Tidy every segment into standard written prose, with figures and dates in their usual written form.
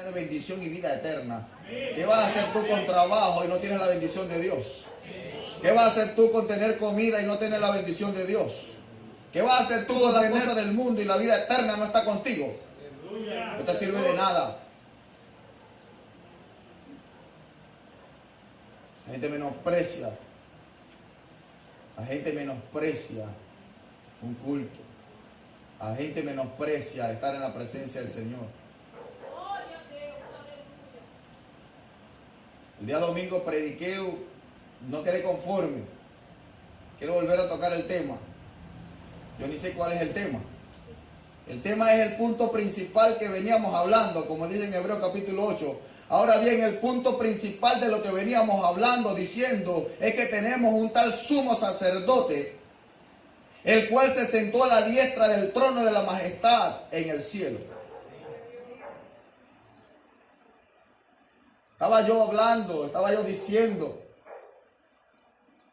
de bendición y vida eterna. ¿Qué vas a hacer tú con trabajo y no tienes la bendición de Dios? ¿Qué vas a hacer tú con tener comida y no tener la bendición de Dios? ¿Qué vas a hacer tú con las cosas del mundo y la vida eterna no está contigo? No te sirve de nada. La gente menosprecia. La gente menosprecia un culto. La gente menosprecia estar en la presencia del Señor. El día domingo prediqué, no quedé conforme. Quiero volver a tocar el tema. Yo ni sé cuál es el tema. El tema es el punto principal que veníamos hablando, como dice en Hebreos capítulo 8. Ahora bien, el punto principal de lo que veníamos hablando, diciendo, es que tenemos un tal sumo sacerdote, el cual se sentó a la diestra del trono de la majestad en el cielo. Estaba yo hablando, estaba yo diciendo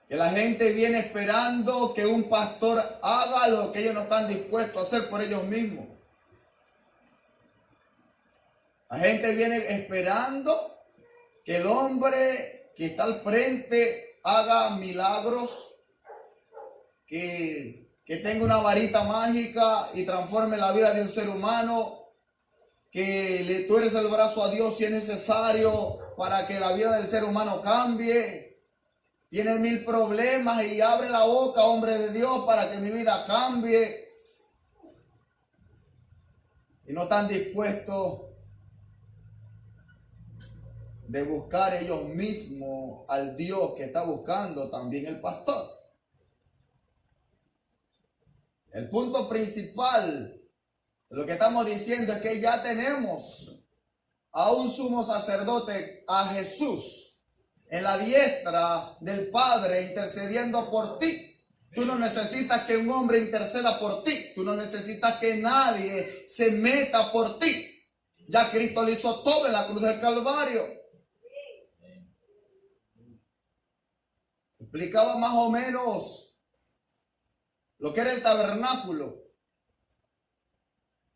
que la gente viene esperando que un pastor haga lo que ellos no están dispuestos a hacer por ellos mismos. La gente viene esperando que el hombre que está al frente haga milagros, que tenga una varita mágica y transforme la vida de un ser humano, que le tuerce el brazo a Dios si es necesario para que la vida del ser humano cambie. Tiene 1000 problemas y abre la boca, hombre de Dios, para que mi vida cambie. Y no están dispuestos de buscar ellos mismos al Dios que está buscando también el pastor. El punto principal de lo que estamos diciendo es que ya tenemos a un sumo sacerdote, a Jesús, en la diestra del Padre, intercediendo por ti. Tú no necesitas que un hombre interceda por ti. Tú no necesitas que nadie se meta por ti. Ya Cristo lo hizo todo en la cruz del Calvario. Explicaba más o menos lo que era el tabernáculo.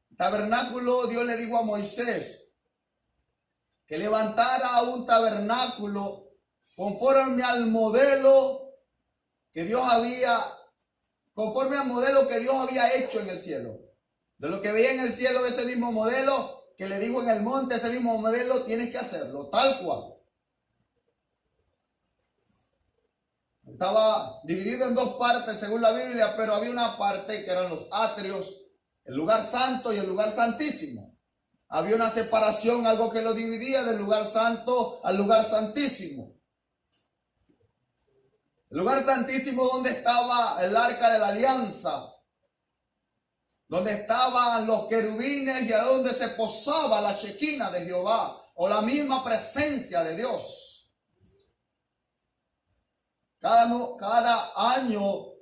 El tabernáculo, Dios le dijo a Moisés que levantara un tabernáculo conforme al modelo que Dios había, conforme al modelo que Dios había hecho en el cielo. De lo que veía en el cielo, ese mismo modelo que le dijo en el monte, ese mismo modelo tienes que hacerlo, tal cual. Estaba dividido en 2 partes según la Biblia, pero había una parte que eran los atrios, el lugar santo y el lugar santísimo. Había una separación, algo que lo dividía del lugar santo al lugar santísimo. El lugar santísimo donde estaba el arca de la alianza, donde estaban los querubines y a donde se posaba la shequina de Jehová o la misma presencia de Dios. Cada año,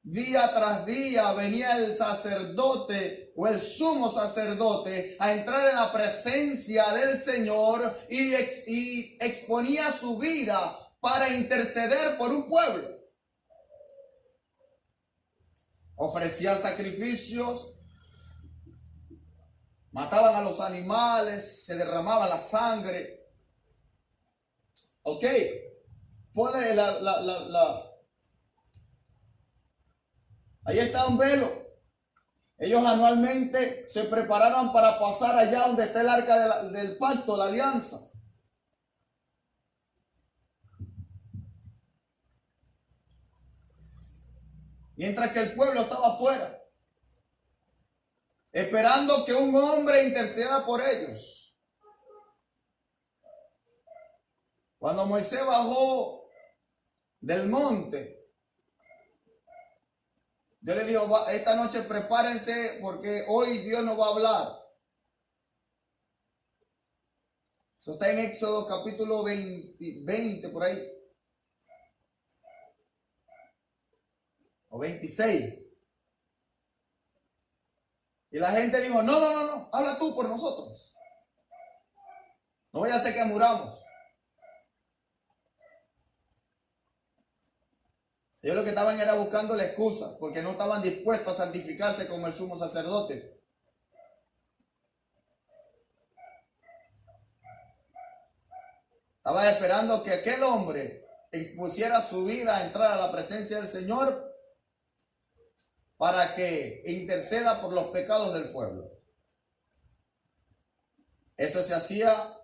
día tras día, venía el sacerdote o el sumo sacerdote a entrar en la presencia del Señor y exponía su vida para interceder por un pueblo. Ofrecían sacrificios, mataban a los animales, se derramaba la sangre. Ok, ponle ahí está un velo. Ellos anualmente se prepararon para pasar allá donde está el arca del pacto, la alianza. Mientras que el pueblo estaba afuera, esperando que un hombre interceda por ellos. Cuando Moisés bajó del monte, Dios le dijo, esta noche prepárense porque hoy Dios nos va a hablar. Eso está en Éxodo capítulo 20 por ahí. O 26. Y la gente dijo, no, habla tú por nosotros. No vaya a ser que muramos. Ellos lo que estaban era buscando la excusa, porque no estaban dispuestos a santificarse como el sumo sacerdote. Estaba esperando que aquel hombre expusiera su vida a entrar a la presencia del Señor para que interceda por los pecados del pueblo. Eso se hacía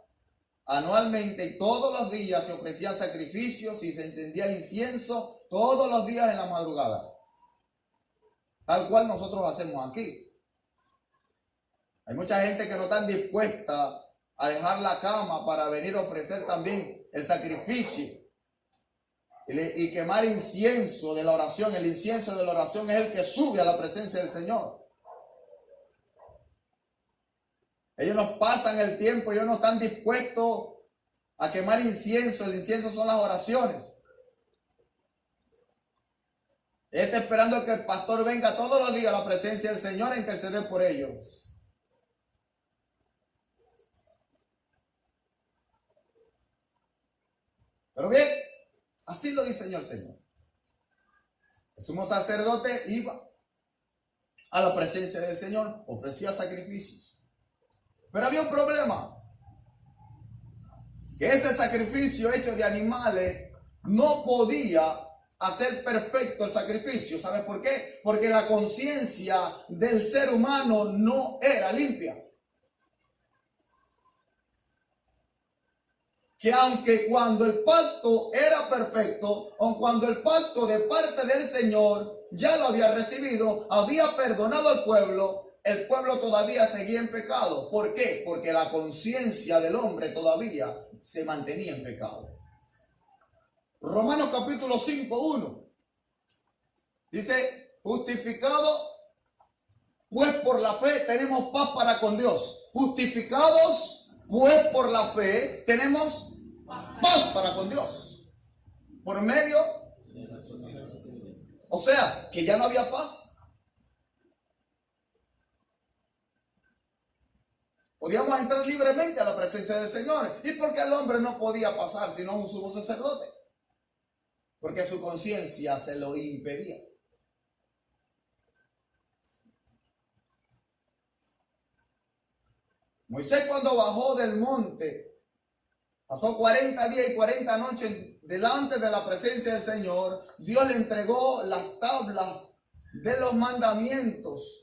anualmente y todos los días se ofrecían sacrificios y se encendía incienso todos los días en la madrugada. Tal cual nosotros hacemos aquí. Hay mucha gente que no está dispuesta a dejar la cama para venir a ofrecer también el sacrificio y quemar incienso de la oración. El incienso de la oración es el que sube a la presencia del Señor. Ellos nos pasan el tiempo, ellos no están dispuestos a quemar incienso. El incienso son las oraciones. Está esperando que el pastor venga todos los días a la presencia del Señor a interceder por ellos. Pero bien, así lo diseñó el Señor. El sumo sacerdote iba a la presencia del Señor, ofrecía sacrificios. Pero había un problema, que ese sacrificio hecho de animales no podía hacer perfecto el sacrificio. ¿Sabes por qué? Porque la conciencia del ser humano no era limpia. Que aunque cuando el pacto era perfecto, o cuando el pacto de parte del Señor ya lo había recibido, había perdonado al pueblo, el pueblo todavía seguía en pecado. ¿Por qué? Porque la conciencia del hombre todavía se mantenía en pecado. Romanos capítulo 5:1 dice: justificado pues por la fe tenemos paz para con Dios. Justificados pues por la fe tenemos paz para con Dios. Por medio, o sea, que ya no había paz. Podíamos entrar libremente a la presencia del Señor. ¿Y por qué el hombre no podía pasar sino un sumo sacerdote? Porque su conciencia se lo impedía. Moisés, cuando bajó del monte, pasó 40 días y 40 noches delante de la presencia del Señor. Dios le entregó las tablas de los mandamientos.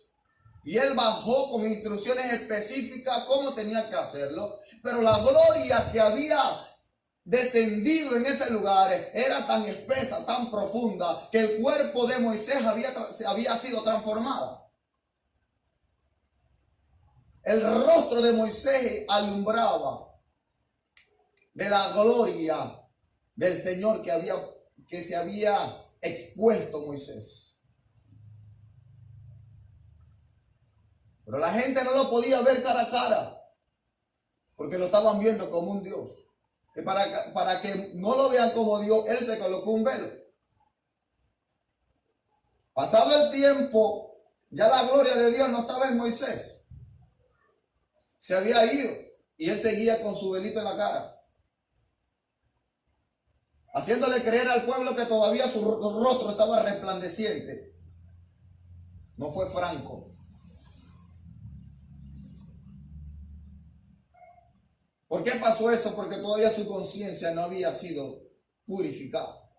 Y él bajó con instrucciones específicas cómo tenía que hacerlo. Pero la gloria que había descendido en ese lugar era tan espesa, tan profunda, que el cuerpo de Moisés había sido transformado. El rostro de Moisés alumbraba de la gloria del Señor que se había expuesto Moisés. Pero la gente no lo podía ver cara a cara, porque lo estaban viendo como un Dios. Y para que no lo vean como Dios, él se colocó un velo. Pasado el tiempo, ya la gloria de Dios no estaba en Moisés. Se había ido y él seguía con su velito en la cara, haciéndole creer al pueblo que todavía su rostro estaba resplandeciente. No fue franco. ¿Por qué pasó eso? Porque todavía su conciencia no había sido purificada.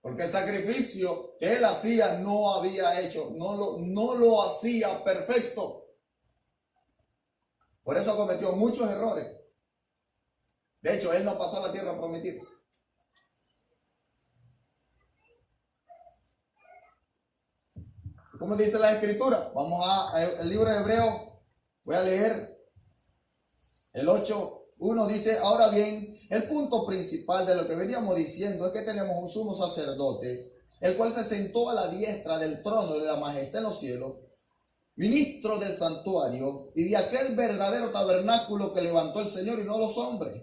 Porque el sacrificio que él hacía no había hecho, no lo hacía perfecto. Por eso cometió muchos errores. De hecho, él no pasó a la tierra prometida. ¿Cómo dice la Escritura? Vamos al libro de Hebreos. Voy a leer el 8:1. Dice: ahora bien, el punto principal de lo que veníamos diciendo es que tenemos un sumo sacerdote, el cual se sentó a la diestra del trono de la majestad en los cielos, ministro del santuario y de aquel verdadero tabernáculo que levantó el Señor y no los hombres.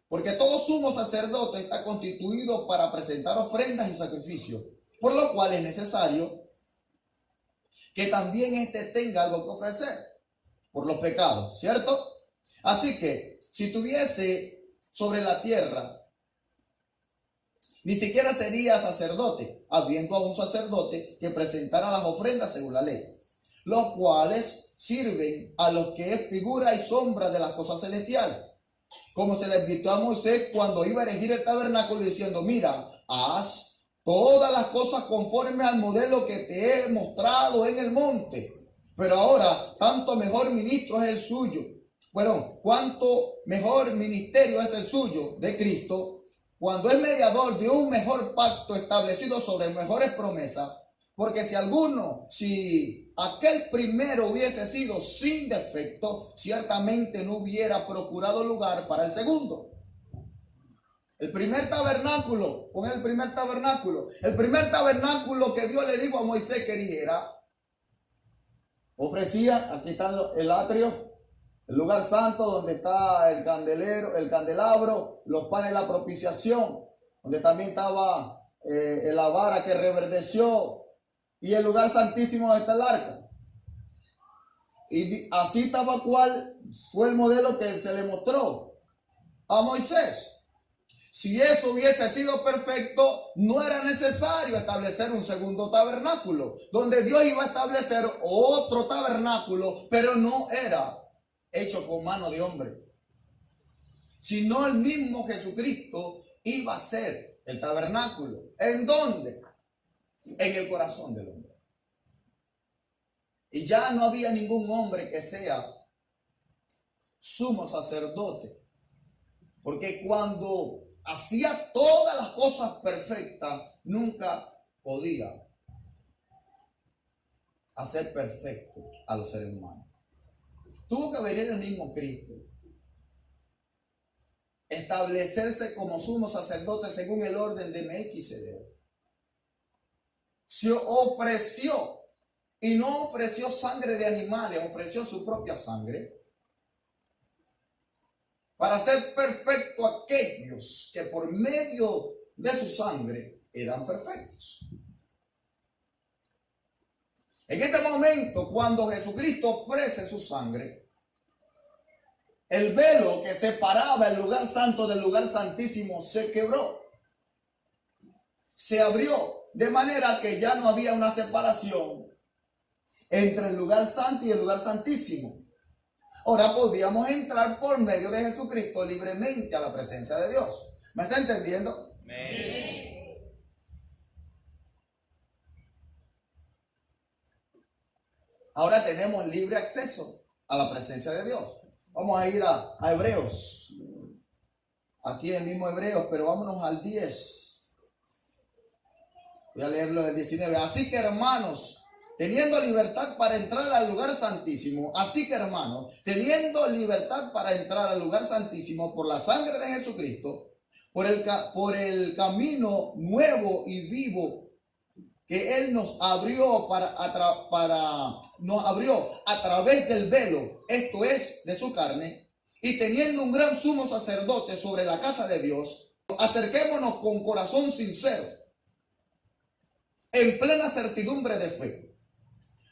Porque todo sumo sacerdote está constituido para presentar ofrendas y sacrificios, por lo cual es necesario que también éste tenga algo que ofrecer por los pecados, ¿cierto? Así que, si tuviese sobre la tierra, ni siquiera sería sacerdote, habiendo a un sacerdote que presentara las ofrendas según la ley, los cuales sirven a los que es figura y sombra de las cosas celestiales, como se le advirtió a Moisés cuando iba a erigir el tabernáculo, diciendo: mira, haz todas las cosas conforme al modelo que te he mostrado en el monte. Pero ahora, tanto mejor ministro es el suyo. Bueno, cuánto mejor ministerio es el suyo de Cristo, cuando es mediador de un mejor pacto establecido sobre mejores promesas. Porque si aquel primero hubiese sido sin defecto, ciertamente no hubiera procurado lugar para el segundo. El primer tabernáculo, pon el primer tabernáculo. El primer tabernáculo que Dios le dijo a Moisés que erigiera, ofrecía, aquí está el atrio, el lugar santo donde está el candelabro, los panes de la propiciación, donde también estaba la vara que reverdeció, y el lugar santísimo donde está el arca. Y así estaba cual fue el modelo que se le mostró a Moisés. Si eso hubiese sido perfecto, no era necesario establecer un segundo tabernáculo, donde Dios iba a establecer otro tabernáculo, pero no era hecho con mano de hombre, sino el mismo Jesucristo iba a ser el tabernáculo. ¿En dónde? En el corazón del hombre. Y ya no había ningún hombre que sea sumo sacerdote, porque cuando hacía todas las cosas perfectas, nunca podía hacer perfecto a los seres humanos. Tuvo que venir el mismo Cristo, establecerse como sumo sacerdote según el orden de Melquisedec. Se ofreció, y no ofreció sangre de animales, ofreció su propia sangre, para hacer perfecto a aquellos que por medio de su sangre eran perfectos. En ese momento, cuando Jesucristo ofrece su sangre, el velo que separaba el lugar santo del lugar santísimo se quebró, se abrió, de manera que ya no había una separación entre el lugar santo y el lugar santísimo. Ahora podíamos entrar por medio de Jesucristo libremente a la presencia de Dios. ¿Me está entendiendo? Amén. Ahora tenemos libre acceso a la presencia de Dios. Vamos a ir a Hebreos. Aquí el mismo Hebreos, pero vámonos al 10. Voy a leerlo del 19. Así que, hermanos, teniendo libertad para entrar al lugar santísimo, teniendo libertad para entrar al lugar santísimo por la sangre de Jesucristo, por el camino nuevo y vivo que Él nos abrió nos abrió a través del velo, esto es, de su carne, y teniendo un gran sumo sacerdote sobre la casa de Dios, acerquémonos con corazón sincero, en plena certidumbre de fe,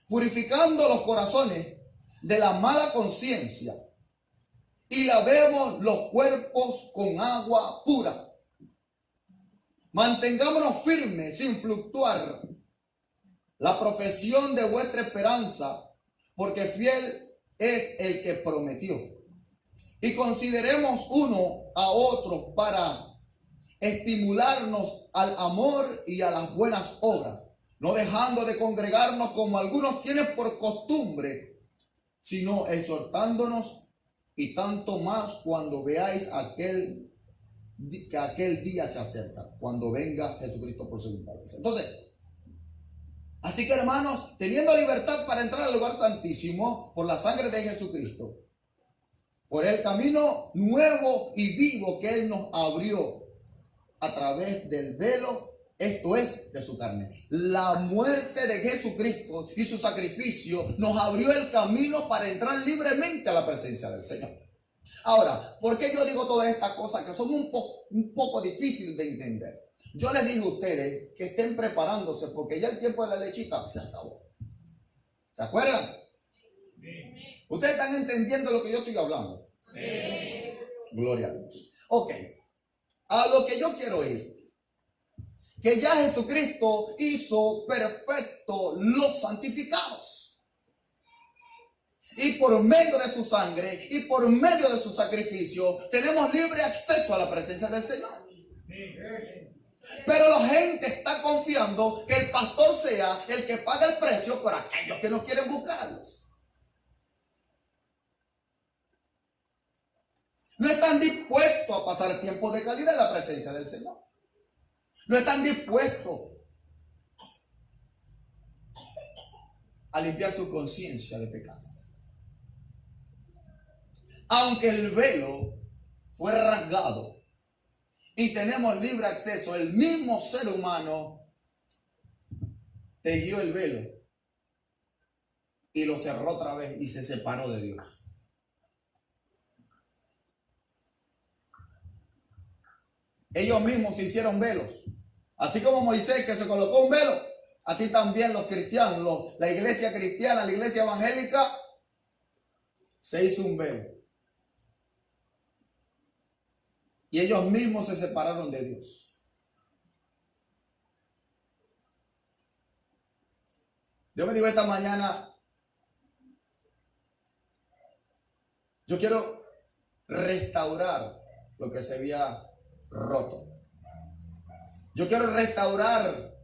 purificando los corazones de la mala conciencia, y lavemos los cuerpos con agua pura. Mantengámonos firmes sin fluctuar la profesión de vuestra esperanza, porque fiel es el que prometió. Y consideremos uno a otro para estimularnos al amor y a las buenas obras, no dejando de congregarnos como algunos tienen por costumbre, sino exhortándonos, y tanto más cuando veáis que aquel día se acerca, cuando venga Jesucristo por segunda vez. Entonces, así que, hermanos, teniendo libertad para entrar al lugar santísimo por la sangre de Jesucristo, por el camino nuevo y vivo que Él nos abrió a través del velo, esto es, de su carne. La muerte de Jesucristo y su sacrificio nos abrió el camino para entrar libremente a la presencia del Señor. Ahora, ¿por qué yo digo todas estas cosas que son un poco difíciles de entender? Yo les dije a ustedes que estén preparándose porque ya el tiempo de la lechita se acabó. ¿Se acuerdan? ¿Ustedes están entendiendo lo que yo estoy hablando? Gloria a Dios. Ok, a lo que yo quiero ir, que ya Jesucristo hizo perfecto los santificados. Y por medio de su sangre y por medio de su sacrificio tenemos libre acceso a la presencia del Señor. Pero la gente está confiando que el pastor sea el que paga el precio por aquellos que no quieren buscar a Dios. No están dispuestos a pasar tiempo de calidad en la presencia del Señor. No están dispuestos a limpiar su conciencia de pecado. Aunque el velo fue rasgado y tenemos libre acceso, el mismo ser humano tejió el velo y lo cerró otra vez y se separó de Dios. Ellos mismos se hicieron velos. Así como Moisés que se colocó un velo, así también los cristianos, la iglesia cristiana, la iglesia evangélica, se hizo un velo. Y ellos mismos se separaron de Dios. Dios me dijo esta mañana, yo quiero restaurar lo que se había roto. Yo quiero restaurar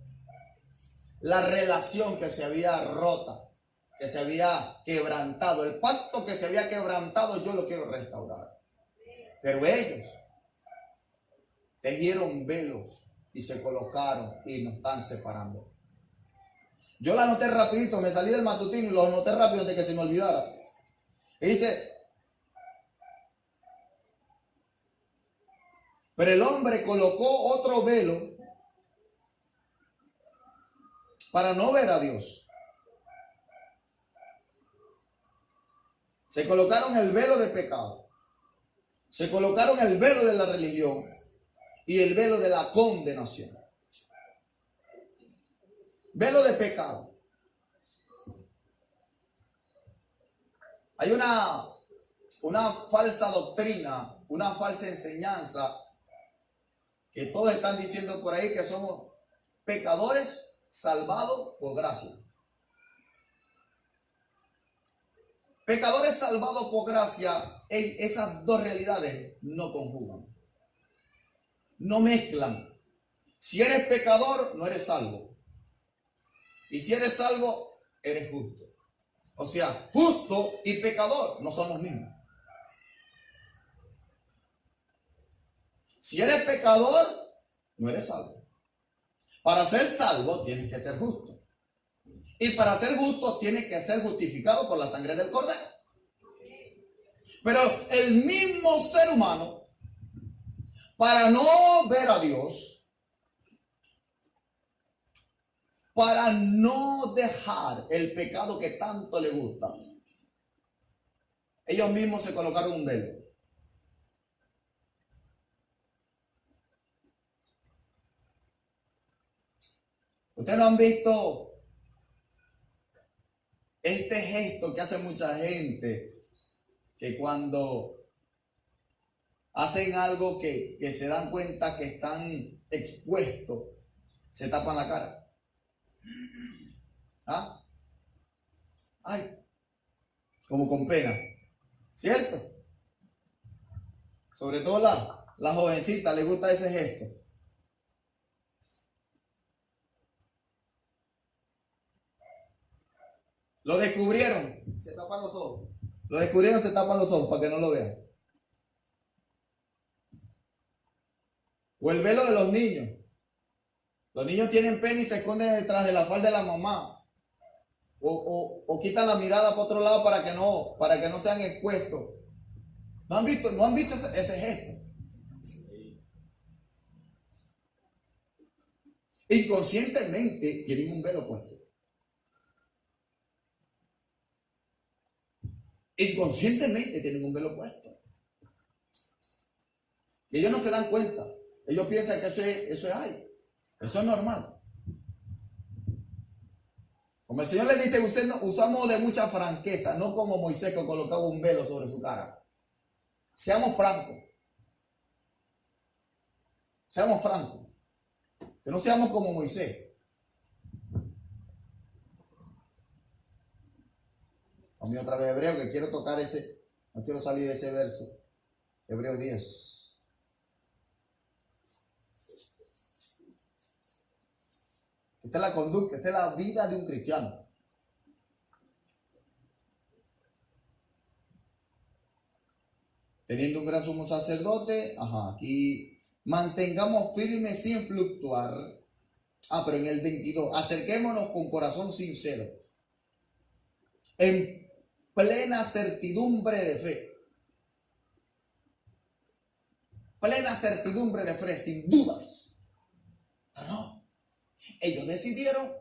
la relación que se había rota, que se había quebrantado. El pacto que se había quebrantado, yo lo quiero restaurar. Pero ellos tejieron velos y se colocaron y nos están separando. Yo la anoté rapidito, me salí del matutino y lo anoté rápido antes de que se me olvidara. Y dice, pero el hombre colocó otro velo para no ver a Dios. Se colocaron el velo de pecado. Se colocaron el velo de la religión y el velo de la condenación. Velo de pecado. Hay una falsa doctrina, una falsa enseñanza que todos están diciendo por ahí que somos pecadores salvados por gracia. Pecadores salvados por gracia, esas dos realidades no conjugan, no mezclan. Si eres pecador, no eres salvo. Y si eres salvo, eres justo. O sea, justo y pecador no son los mismos. Si eres pecador, no eres salvo. Para ser salvo, tienes que ser justo. Y para ser justo, tienes que ser justificado por la sangre del Cordero. Pero el mismo ser humano, para no ver a Dios, para no dejar el pecado que tanto le gusta, ellos mismos se colocaron un velo. Ustedes no han visto este gesto que hace mucha gente, que cuando hacen algo que se dan cuenta que están expuestos, se tapan la cara. ¿Ah? Ay, como con pena, ¿cierto? Sobre todo la jovencita le gusta ese gesto. Lo descubrieron, se tapan los ojos. Lo descubrieron, se tapan los ojos para que no lo vean. O el velo de los niños. Los niños tienen pena y se esconden detrás de la falda de la mamá. O quitan la mirada para otro lado para que no sean expuestos. ¿No han visto ese gesto? Inconscientemente tienen un velo puesto. Inconscientemente tienen un velo puesto. Y ellos no se dan cuenta. Ellos piensan que eso es normal. Como el Señor les dice, usamos de mucha franqueza, no como Moisés que colocaba un velo sobre su cara. Seamos francos. Seamos francos. Que no seamos como Moisés. A mí otra vez Hebreo, que quiero tocar ese, no quiero salir de ese verso. Hebreos 10. Esta es la conducta, esta es la vida de un cristiano. Teniendo un gran sumo sacerdote, aquí mantengamos firmes sin fluctuar. Pero en el 22, acerquémonos con corazón sincero, en plena certidumbre de fe. Plena certidumbre de fe, sin dudas. Pero no, ellos decidieron.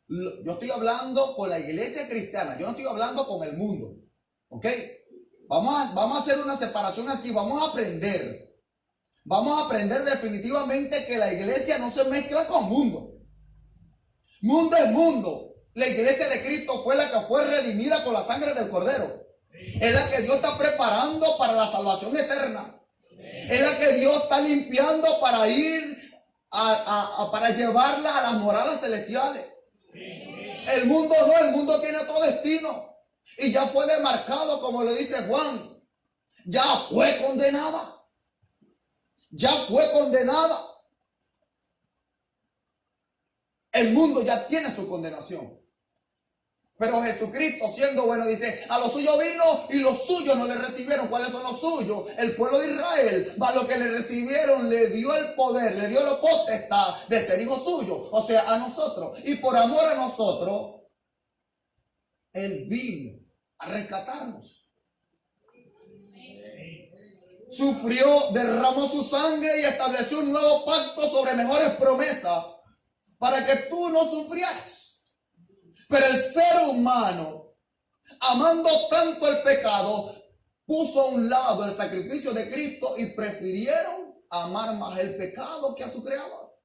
Yo estoy hablando con la iglesia cristiana, yo no estoy hablando con el mundo. ¿Ok? Vamos a hacer una separación aquí, vamos a aprender. Vamos a aprender definitivamente que la iglesia no se mezcla con mundo. Mundo es mundo. La iglesia de Cristo fue la que fue redimida con la sangre del Cordero. Es la que Dios está preparando para la salvación eterna. Es la que Dios está limpiando para ir para llevarla a las moradas celestiales. El mundo no, el mundo tiene otro destino. Y ya fue demarcado, como le dice Juan. Ya fue condenada. Ya fue condenada. El mundo ya tiene su condenación. Pero Jesucristo, siendo bueno, dice, a los suyos vino y los suyos no le recibieron. ¿Cuáles son los suyos? El pueblo de Israel. A los que le recibieron le dio el poder, le dio la potestad de ser hijos suyos. O sea, a nosotros. Y por amor a nosotros, Él vino a rescatarnos. Sufrió, derramó su sangre y estableció un nuevo pacto sobre mejores promesas para que tú no sufrieras. Pero el ser humano, amando tanto el pecado, puso a un lado el sacrificio de Cristo y prefirieron amar más el pecado que a su Creador.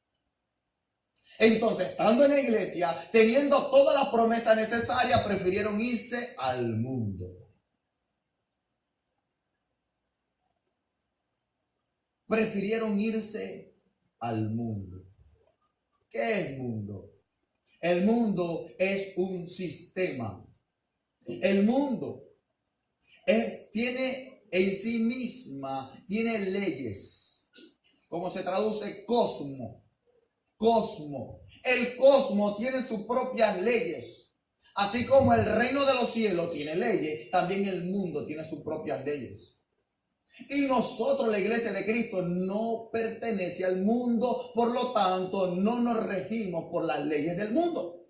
Entonces, estando en la iglesia, teniendo todas las promesas necesarias, prefirieron irse al mundo. Prefirieron irse al mundo. ¿Qué es mundo? El mundo es un sistema. El mundo tiene en sí misma, tiene leyes. ¿Cómo se traduce? Cosmo. Cosmo. El cosmos tiene sus propias leyes. Así como el reino de los cielos tiene leyes, también el mundo tiene sus propias leyes. Y nosotros, la iglesia de Cristo, no pertenece al mundo, por lo tanto, no nos regimos por las leyes del mundo.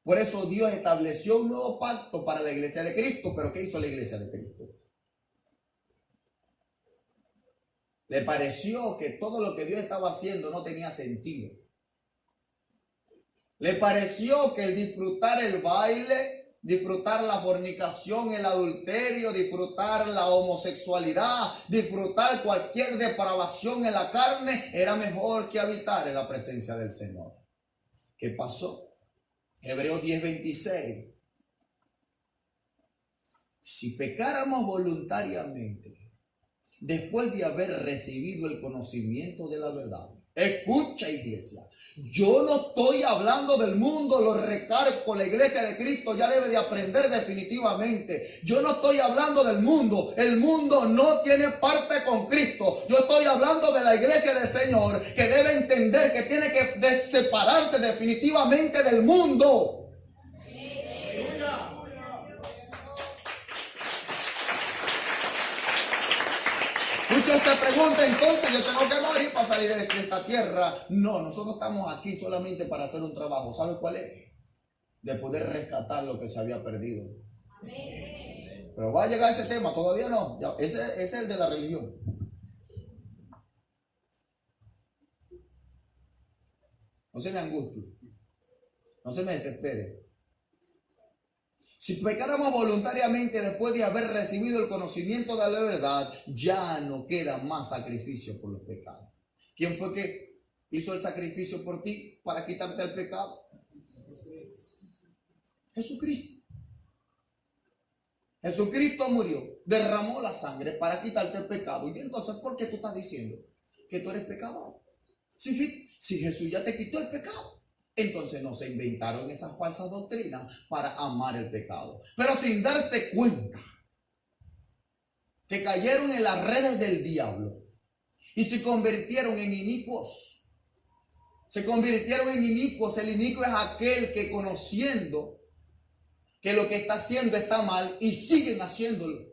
Por eso Dios estableció un nuevo pacto para la iglesia de Cristo. ¿Pero qué hizo la iglesia de Cristo? Le pareció que todo lo que Dios estaba haciendo no tenía sentido. Le pareció que el disfrutar el baile, disfrutar la fornicación, el adulterio, disfrutar la homosexualidad, disfrutar cualquier depravación en la carne, era mejor que habitar en la presencia del Señor. ¿Qué pasó? Hebreos 10:26. Si pecáramos voluntariamente, después de haber recibido el conocimiento de la verdad. Escucha, iglesia, yo no estoy hablando del mundo, lo recargo, la iglesia de Cristo ya debe de aprender definitivamente. Yo no estoy hablando del mundo, el mundo no tiene parte con Cristo. Yo estoy hablando de la iglesia del Señor, que debe entender que tiene que separarse definitivamente del mundo. Muchos se preguntan, entonces yo tengo que morir para salir de esta tierra. No, nosotros estamos aquí solamente para hacer un trabajo. ¿Sabe cuál es? De poder rescatar lo que se había perdido. Amén. Pero va a llegar ese tema, todavía no. Ese es el de la religión. No se me angustie, no se me desespere. Si pecáramos voluntariamente después de haber recibido el conocimiento de la verdad, ya no queda más sacrificio por los pecados. ¿Quién fue que hizo el sacrificio por ti para quitarte el pecado? Jesucristo. Jesucristo murió, derramó la sangre para quitarte el pecado. Y entonces, ¿por qué tú estás diciendo que tú eres pecador? Si Jesús ya te quitó el pecado. Entonces no se inventaron esas falsas doctrinas para amar el pecado. Pero sin darse cuenta que cayeron en las redes del diablo y se convirtieron en inicuos. Se convirtieron en inicuos. El inicuo es aquel que, conociendo que lo que está haciendo está mal, y siguen haciéndolo.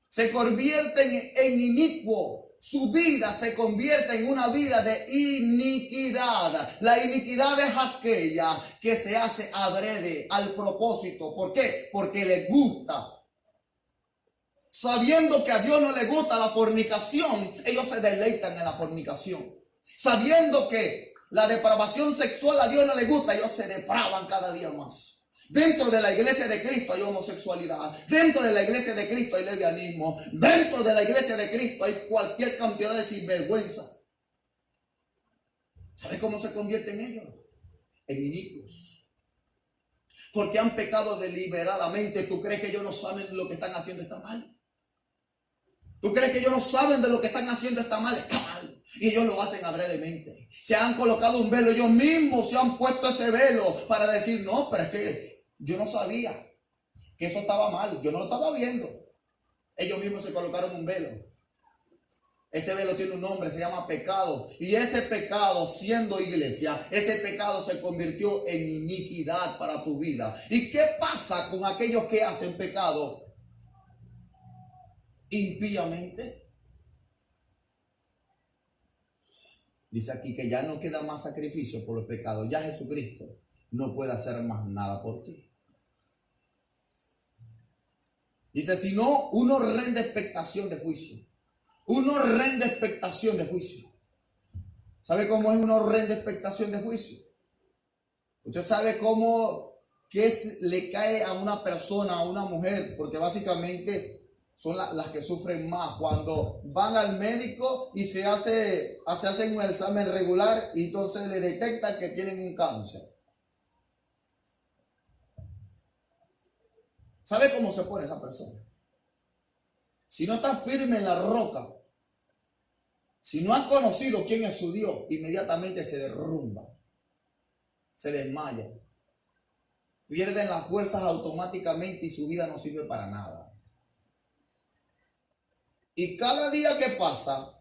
Se convierten en inicuo. Su vida se convierte en una vida de iniquidad. La iniquidad es aquella que se hace adrede, al propósito. ¿Por qué? Porque le gusta. Sabiendo que a Dios no le gusta la fornicación, ellos se deleitan en la fornicación. Sabiendo que la depravación sexual a Dios no le gusta, ellos se depravan cada día más. Dentro de la iglesia de Cristo hay homosexualidad. Dentro de la iglesia de Cristo hay lesbianismo. Dentro de la iglesia de Cristo hay cualquier cantidad de sinvergüenza. ¿Sabes cómo se convierten ellos? En inicuos. Porque han pecado deliberadamente. ¿Tú crees que ellos no saben lo que están haciendo está mal? ¿Tú crees que ellos no saben de lo que están haciendo está mal? Está mal. Y ellos lo hacen adredemente. Se han colocado un velo. Ellos mismos se han puesto ese velo para decir, no, pero es que yo no sabía que eso estaba mal. Yo no lo estaba viendo. Ellos mismos se colocaron un velo. Ese velo tiene un nombre, se llama pecado. Y ese pecado, siendo iglesia, ese pecado se convirtió en iniquidad para tu vida. ¿Y qué pasa con aquellos que hacen pecado impíamente? Dice aquí que ya no queda más sacrificio por los pecados. Ya Jesucristo no puede hacer más nada por ti. Dice, sino una horrenda expectación de juicio. Una horrenda expectación de juicio. ¿Sabe cómo es una horrenda expectación de juicio? Usted sabe cómo le cae a una persona, a una mujer, porque básicamente son las que sufren más cuando van al médico y se hacen un examen regular y entonces le detectan que tienen un cáncer. ¿Sabe cómo se pone esa persona? Si no está firme en la roca, si no ha conocido quién es su Dios, inmediatamente se derrumba, se desmaya, pierden las fuerzas automáticamente y su vida no sirve para nada. Y cada día que pasa,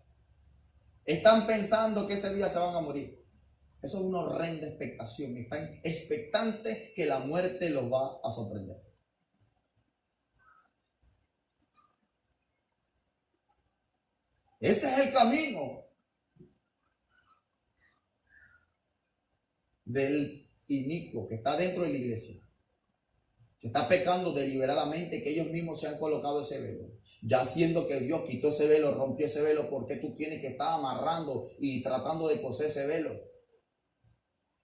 están pensando que ese día se van a morir. Eso es una horrenda expectación. Están expectantes que la muerte los va a sorprender. Ese es el camino del inicuo que está dentro de la iglesia, que está pecando deliberadamente, que ellos mismos se han colocado ese velo. Ya siendo que Dios quitó ese velo, rompió ese velo, ¿por qué tú tienes que estar amarrando y tratando de coser ese velo?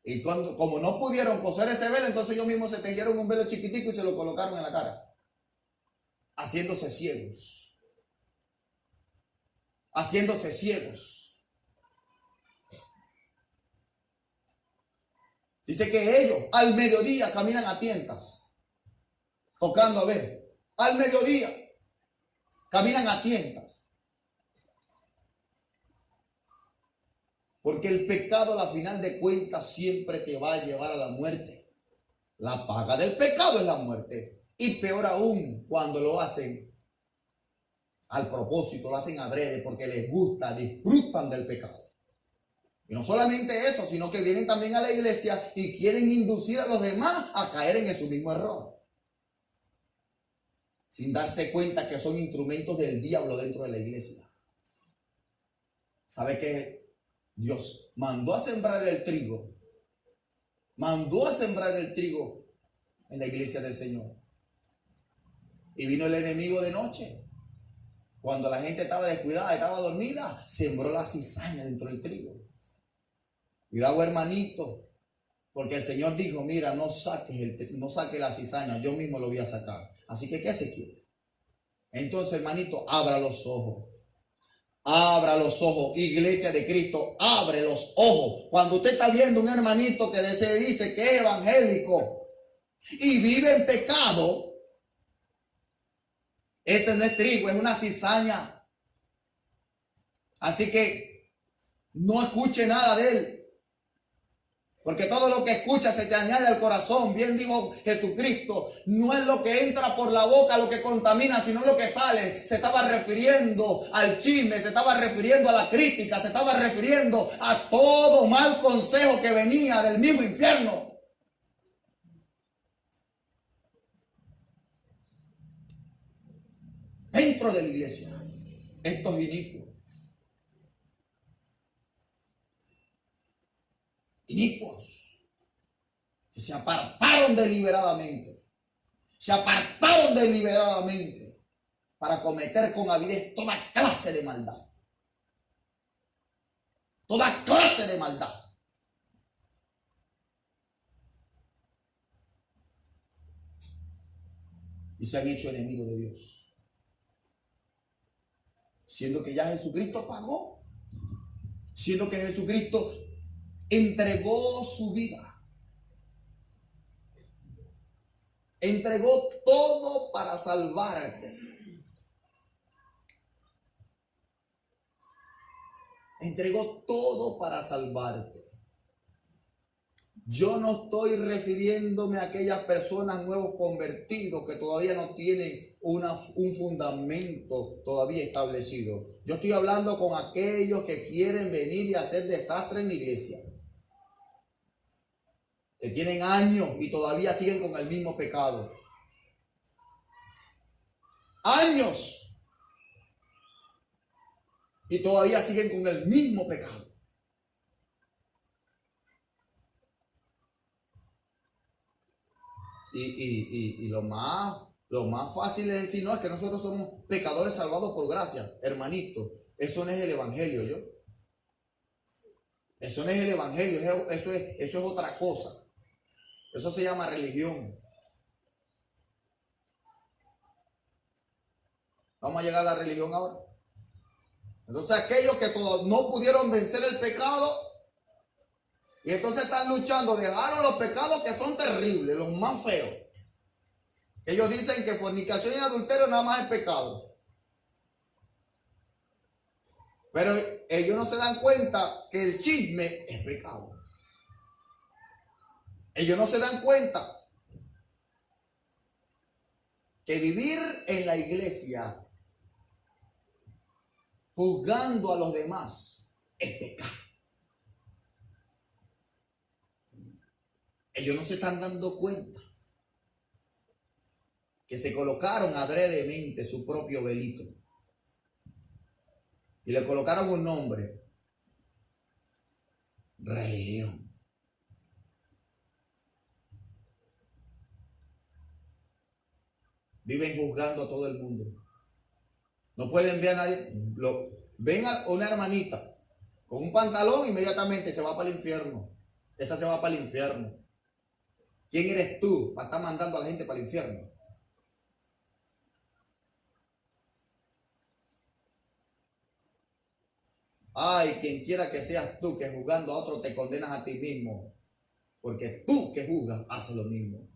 Y como no pudieron coser ese velo, entonces ellos mismos se tejieron un velo chiquitico y se lo colocaron en la cara, haciéndose ciegos. Haciéndose ciegos. Dice que ellos al mediodía caminan a tientas, tocando a ver. Al mediodía caminan a tientas. Porque el pecado, a la final de cuentas, siempre te va a llevar a la muerte. La paga del pecado es la muerte. Y peor aún cuando lo hacen al propósito, lo hacen adrede porque les gusta, disfrutan del pecado. Y no solamente eso, sino que vienen también a la iglesia y quieren inducir a los demás a caer en ese mismo error, sin darse cuenta que son instrumentos del diablo dentro de la iglesia. ¿Sabe que Dios mandó a sembrar el trigo? Mandó a sembrar el trigo en la iglesia del Señor. Y vino el enemigo de noche. Cuando la gente estaba descuidada, estaba dormida, sembró la cizaña dentro del trigo. Cuidado, hermanito, porque el Señor dijo, mira, no saques la cizaña, yo mismo lo voy a sacar. Así que quédese quieto. Entonces, hermanito, abra los ojos. Abra los ojos, iglesia de Cristo, abre los ojos. Cuando usted está viendo un hermanito que se dice que es evangélico y vive en pecado, ese no es trigo, es una cizaña. Así que No escuche nada de él. Porque todo lo que escucha se te añade al corazón. Bien dijo Jesucristo, no es lo que entra por la boca lo que contamina, sino lo que sale. Se estaba refiriendo al chisme, se estaba refiriendo a la crítica, se estaba refiriendo a todo mal consejo que venía del mismo infierno. Dentro de la iglesia, estos inicuos. Inicuos, que se apartaron deliberadamente, para cometer con avidez toda clase de maldad, y se han hecho enemigos de Dios, siendo que ya Jesucristo pagó, siendo que Jesucristo entregó su vida, entregó todo para salvarte, entregó todo para salvarte. Yo no estoy refiriéndome a aquellas personas nuevos convertidos que todavía no tienen un fundamento todavía establecido. Yo estoy hablando con aquellos que quieren venir y hacer desastre en la iglesia, que tienen años y todavía siguen con el mismo pecado. Años y todavía siguen con el mismo pecado. Y lo más fácil es decir, no, es que nosotros somos pecadores salvados por gracia. Hermanito, eso no es el evangelio, ¿yo? Eso no es el evangelio, eso es otra cosa. Eso se llama religión. Vamos a llegar a la religión ahora. Entonces aquellos que no pudieron vencer el pecado y entonces están luchando, dejaron los pecados que son terribles, los más feos. Ellos dicen que fornicación y adulterio nada más es pecado. Pero ellos no se dan cuenta que el chisme es pecado. Ellos no se dan cuenta que vivir en la iglesia juzgando a los demás es pecado. Ellos no se están dando cuenta que se colocaron adredemente su propio velito y le colocaron un nombre: religión. Viven juzgando a todo el mundo. No pueden ver a nadie. Ven a una hermanita con un pantalón, inmediatamente se va para el infierno. Esa se va para el infierno. ¿Quién eres tú para estar mandando a la gente para el infierno? Ay, quien quiera que seas tú que juzgando a otro te condenas a ti mismo, porque tú que juzgas haces lo mismo.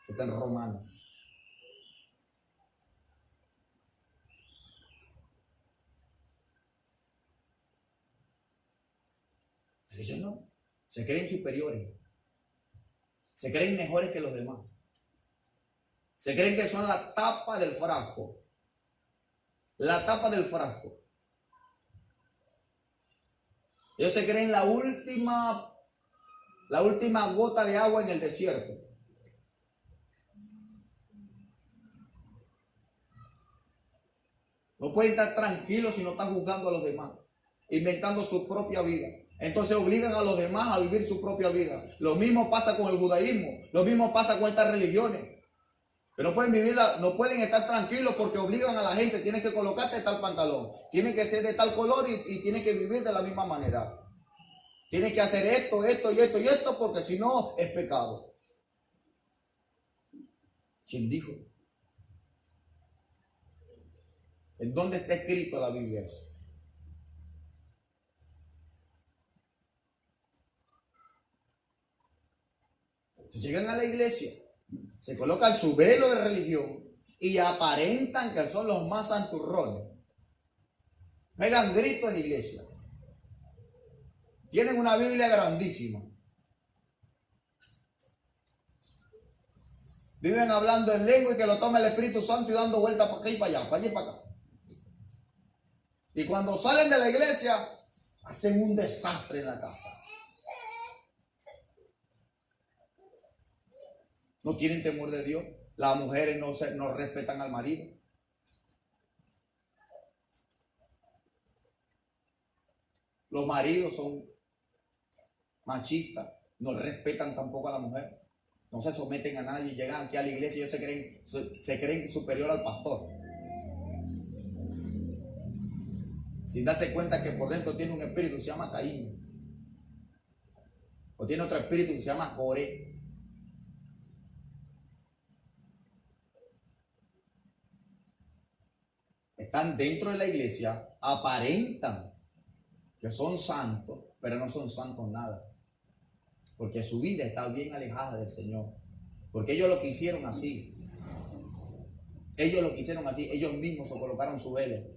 Está en Romanos. Pero ellos no. Se creen superiores. Se creen mejores que los demás. Se creen que son la tapa del frasco. La tapa del frasco. Ellos se creen la última gota de agua en el desierto. No pueden estar tranquilos si no están juzgando a los demás, inventando su propia vida. Entonces obligan a los demás a vivir su propia vida. Lo mismo pasa con el judaísmo, lo mismo pasa con estas religiones. Que no pueden vivirla, no pueden estar tranquilos porque obligan a la gente: tienes que colocarte tal pantalón, tienes que ser de tal color y tienes que vivir de la misma manera. Tienes que hacer esto, esto y esto y esto, porque si no es pecado. ¿Quién dijo? ¿En dónde está escrito la Biblia eso? Entonces llegan a la iglesia, se colocan su velo de religión y aparentan que son los más santurrones. pegan gritos en la iglesia. Tienen una Biblia grandísima. Viven hablando en lengua y que lo tome el Espíritu Santo y dando vueltas para acá y para allá, para allá y para acá. Y cuando salen de la iglesia, hacen un desastre en la casa. No tienen temor de Dios. Las mujeres no respetan al marido. Los maridos son machistas, no respetan tampoco a la mujer. No se someten a nadie, llegan aquí a la iglesia y ellos se creen superior al pastor. Sin darse cuenta que por dentro tiene un espíritu que se llama Caín. O tiene otro espíritu que se llama Coré. Están dentro de la iglesia, aparentan que son santos, pero no son santos nada. Porque su vida está bien alejada del Señor. Porque ellos lo quisieron así. Ellos lo quisieron así. Ellos mismos se colocaron su velo.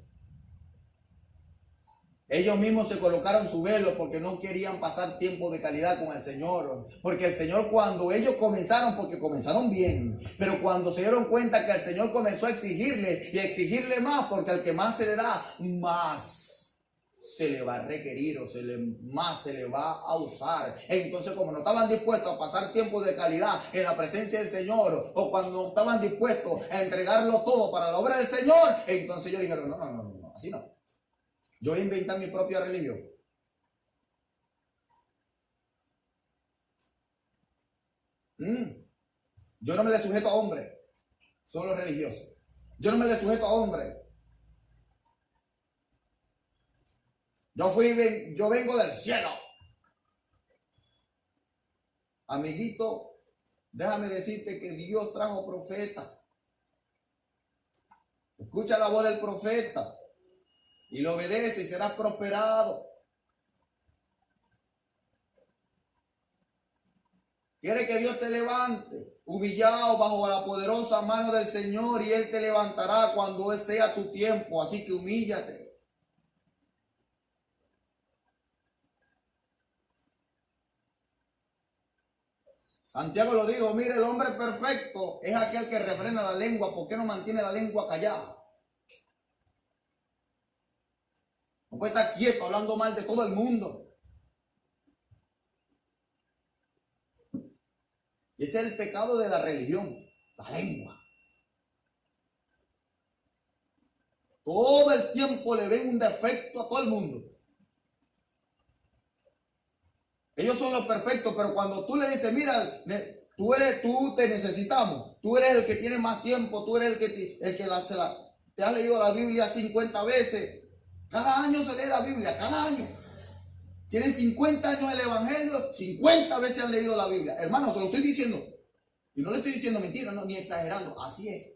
Ellos mismos se colocaron su velo porque no querían pasar tiempo de calidad con el Señor. Porque el Señor, cuando ellos comenzaron, porque comenzaron bien, pero cuando se dieron cuenta que el Señor comenzó a exigirle y a exigirle más, porque al que más se le da, más se le va a requerir o más se le va a usar. Entonces, como no estaban dispuestos a pasar tiempo de calidad en la presencia del Señor, o cuando no estaban dispuestos a entregarlo todo para la obra del Señor, entonces ellos dijeron, no, así no. Yo voy a inventar mi propia religión. Yo no me le sujeto a hombres, son los religiosos. Yo no me le sujeto a hombres. Yo vengo del cielo. Amiguito, déjame decirte que Dios trajo profeta. Escucha la voz del profeta y lo obedece y serás prosperado. Quiere que Dios te levante, humillado bajo la poderosa mano del Señor, y Él te levantará cuando sea tu tiempo. Así que humíllate. Santiago lo dijo, mire, el hombre perfecto es aquel que refrena la lengua. ¿Por qué no mantiene la lengua callada? No puede estar quieto hablando mal de todo el mundo. Y ese es el pecado de la religión, la lengua. Todo el tiempo le ven un defecto a todo el mundo. Ellos son los perfectos, pero cuando tú le dices, mira, tú te necesitamos, tú eres el que tiene más tiempo, tú eres te has leído la Biblia 50 veces. Cada año se lee la Biblia, cada año. Tienen 50 años el Evangelio, 50 veces han leído la Biblia. Hermano, se lo estoy diciendo. Y no le estoy diciendo mentira, no, ni exagerando. Así es.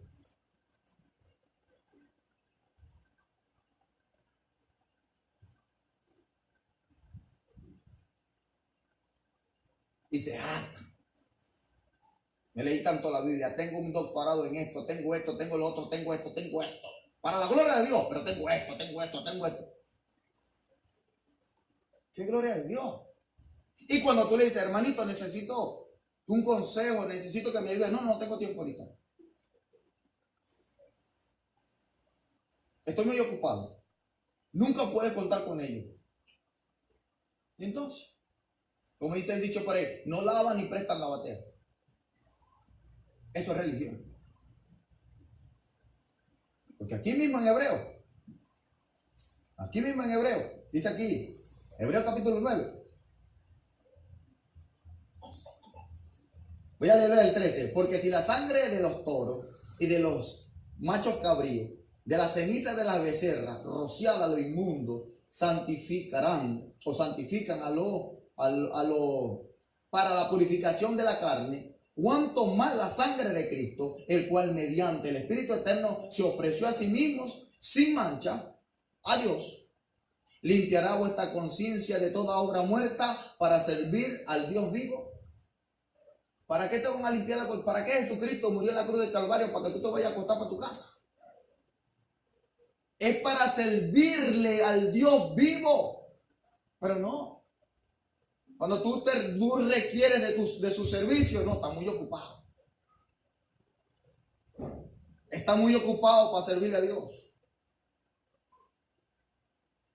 Y se hartan. Me leí tanto la Biblia, tengo un doctorado en esto, tengo lo otro, tengo esto. Para la gloria de Dios, pero tengo esto. ¿Qué gloria de Dios? Y cuando tú le dices, hermanito, necesito un consejo, necesito que me ayudes. No tengo tiempo ahorita. Estoy muy ocupado. Nunca puedes contar con ellos. Y entonces, como dice el dicho por ahí, no lavan ni prestan la batea. Eso es religión. Porque aquí mismo en Hebreo, dice aquí, Hebreo capítulo 9. Voy a leer el 13. Porque si la sangre de los toros y de los machos cabríos, de la ceniza de las becerras, rociada a lo inmundo, santifican para la purificación de la carne, cuanto más la sangre de Cristo, el cual mediante el Espíritu Eterno se ofreció a sí mismo sin mancha a Dios, limpiará vuestra conciencia de toda obra muerta para servir al Dios vivo. ¿Para qué te van a limpiar la conciencia? ¿Para qué Jesucristo murió en la cruz del Calvario? Para que tú te vayas a acostar para tu casa. es para servirle al Dios vivo. Pero no. Cuando tú requieres de su servicio, no, está muy ocupado. Está muy ocupado para servirle a Dios.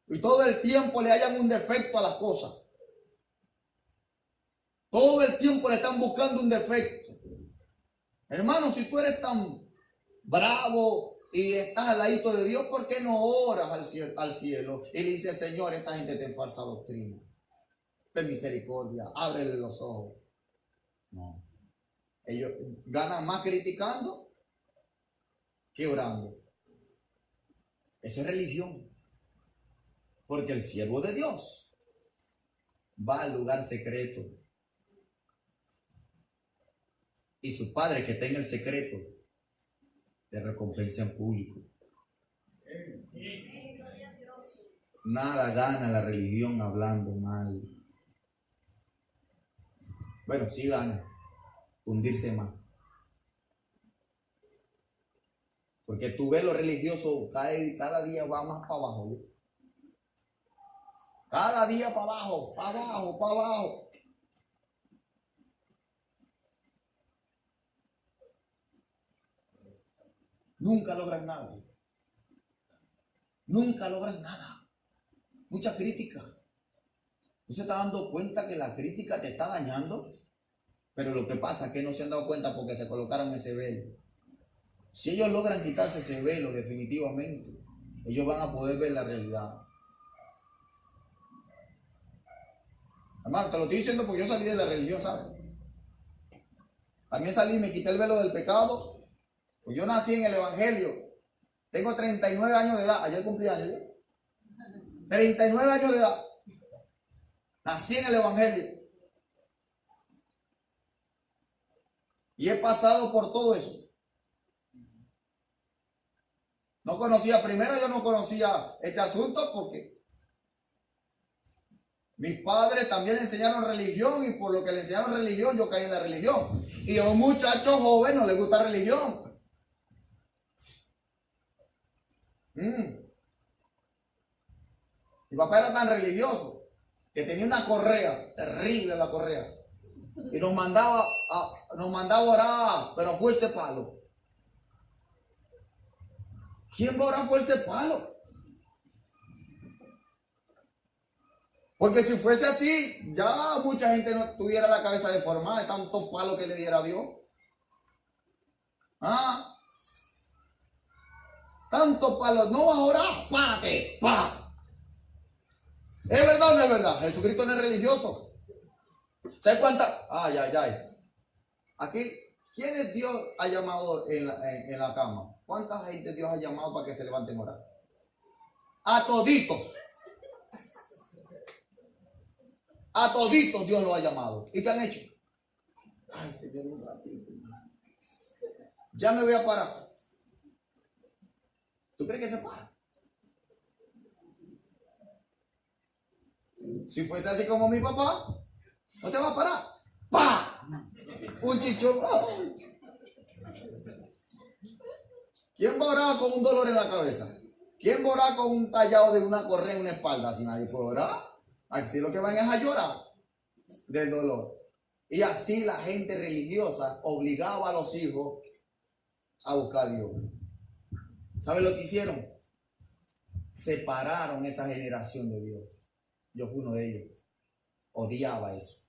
Y todo el tiempo le hallan un defecto a las cosas. Todo el tiempo le están buscando un defecto. Hermano, si tú eres tan bravo y estás al ladito de Dios, ¿por qué no oras al cielo y le dices, Señor, esta gente está en falsa doctrina? Ten misericordia, ábrele los ojos. No. Ellos ganan más criticando que orando. Eso es religión. Porque el siervo de Dios va al lugar secreto. Y su padre que está en el secreto le recompensa en público. Nada gana la religión hablando mal. Bueno, sí gana hundirse más. Porque tú ves lo religioso, cada día va más para abajo. ¿Sí? Cada día para abajo, para abajo, para abajo. Nunca logran nada. Nunca logran nada. Mucha crítica. ¿No se está dando cuenta que la crítica te está dañando? Pero lo que pasa es que no se han dado cuenta porque se colocaron ese velo. Si ellos logran quitarse ese velo definitivamente, ellos van a poder ver la realidad. Hermano, te lo estoy diciendo porque yo salí de la religión, ¿sabes? También salí, me quité el velo del pecado. Pues yo nací en el Evangelio. Tengo 39 años de edad. Ayer cumplí años yo. 39 años de edad. Nací en el Evangelio. Y he pasado por todo eso. Primero yo no conocía este asunto porque mis padres también le enseñaron religión y por lo que le enseñaron religión yo caí en la religión. Y a un muchacho joven no le gusta religión. Mi papá era tan religioso que tenía una correa, terrible la correa. Y nos mandaba a orar, pero fuerza palo. ¿Quién va a orar fuerza palo? Porque si fuese así, ya mucha gente no tuviera la cabeza deformada de tantos palos que le diera a Dios. Tantos palos, no vas a orar, párate, pa. ¿Es verdad o no es verdad? Jesucristo no es religioso. ¿Sabes cuántas? Ay. Aquí, ¿quiénes Dios ha llamado en la cama? ¿Cuánta gente Dios ha llamado para que se levanten a orar? A toditos. A toditos Dios los ha llamado. ¿Y qué han hecho? Ay, Señor, un ratito. Ya me voy a parar. ¿Tú crees que se para? Si fuese así como mi papá, no te va a parar. ¡Pah! Un chichón. ¡Ay! ¿Quién va a orar con un dolor en la cabeza? ¿Quién va a orar con un tallado de una correa en una espalda? Si nadie puede orar. Así lo que van es a llorar del dolor. Y así la gente religiosa obligaba a los hijos a buscar a Dios. ¿Saben lo que hicieron? Separaron esa generación de Dios. Yo fui uno de ellos. Odiaba eso.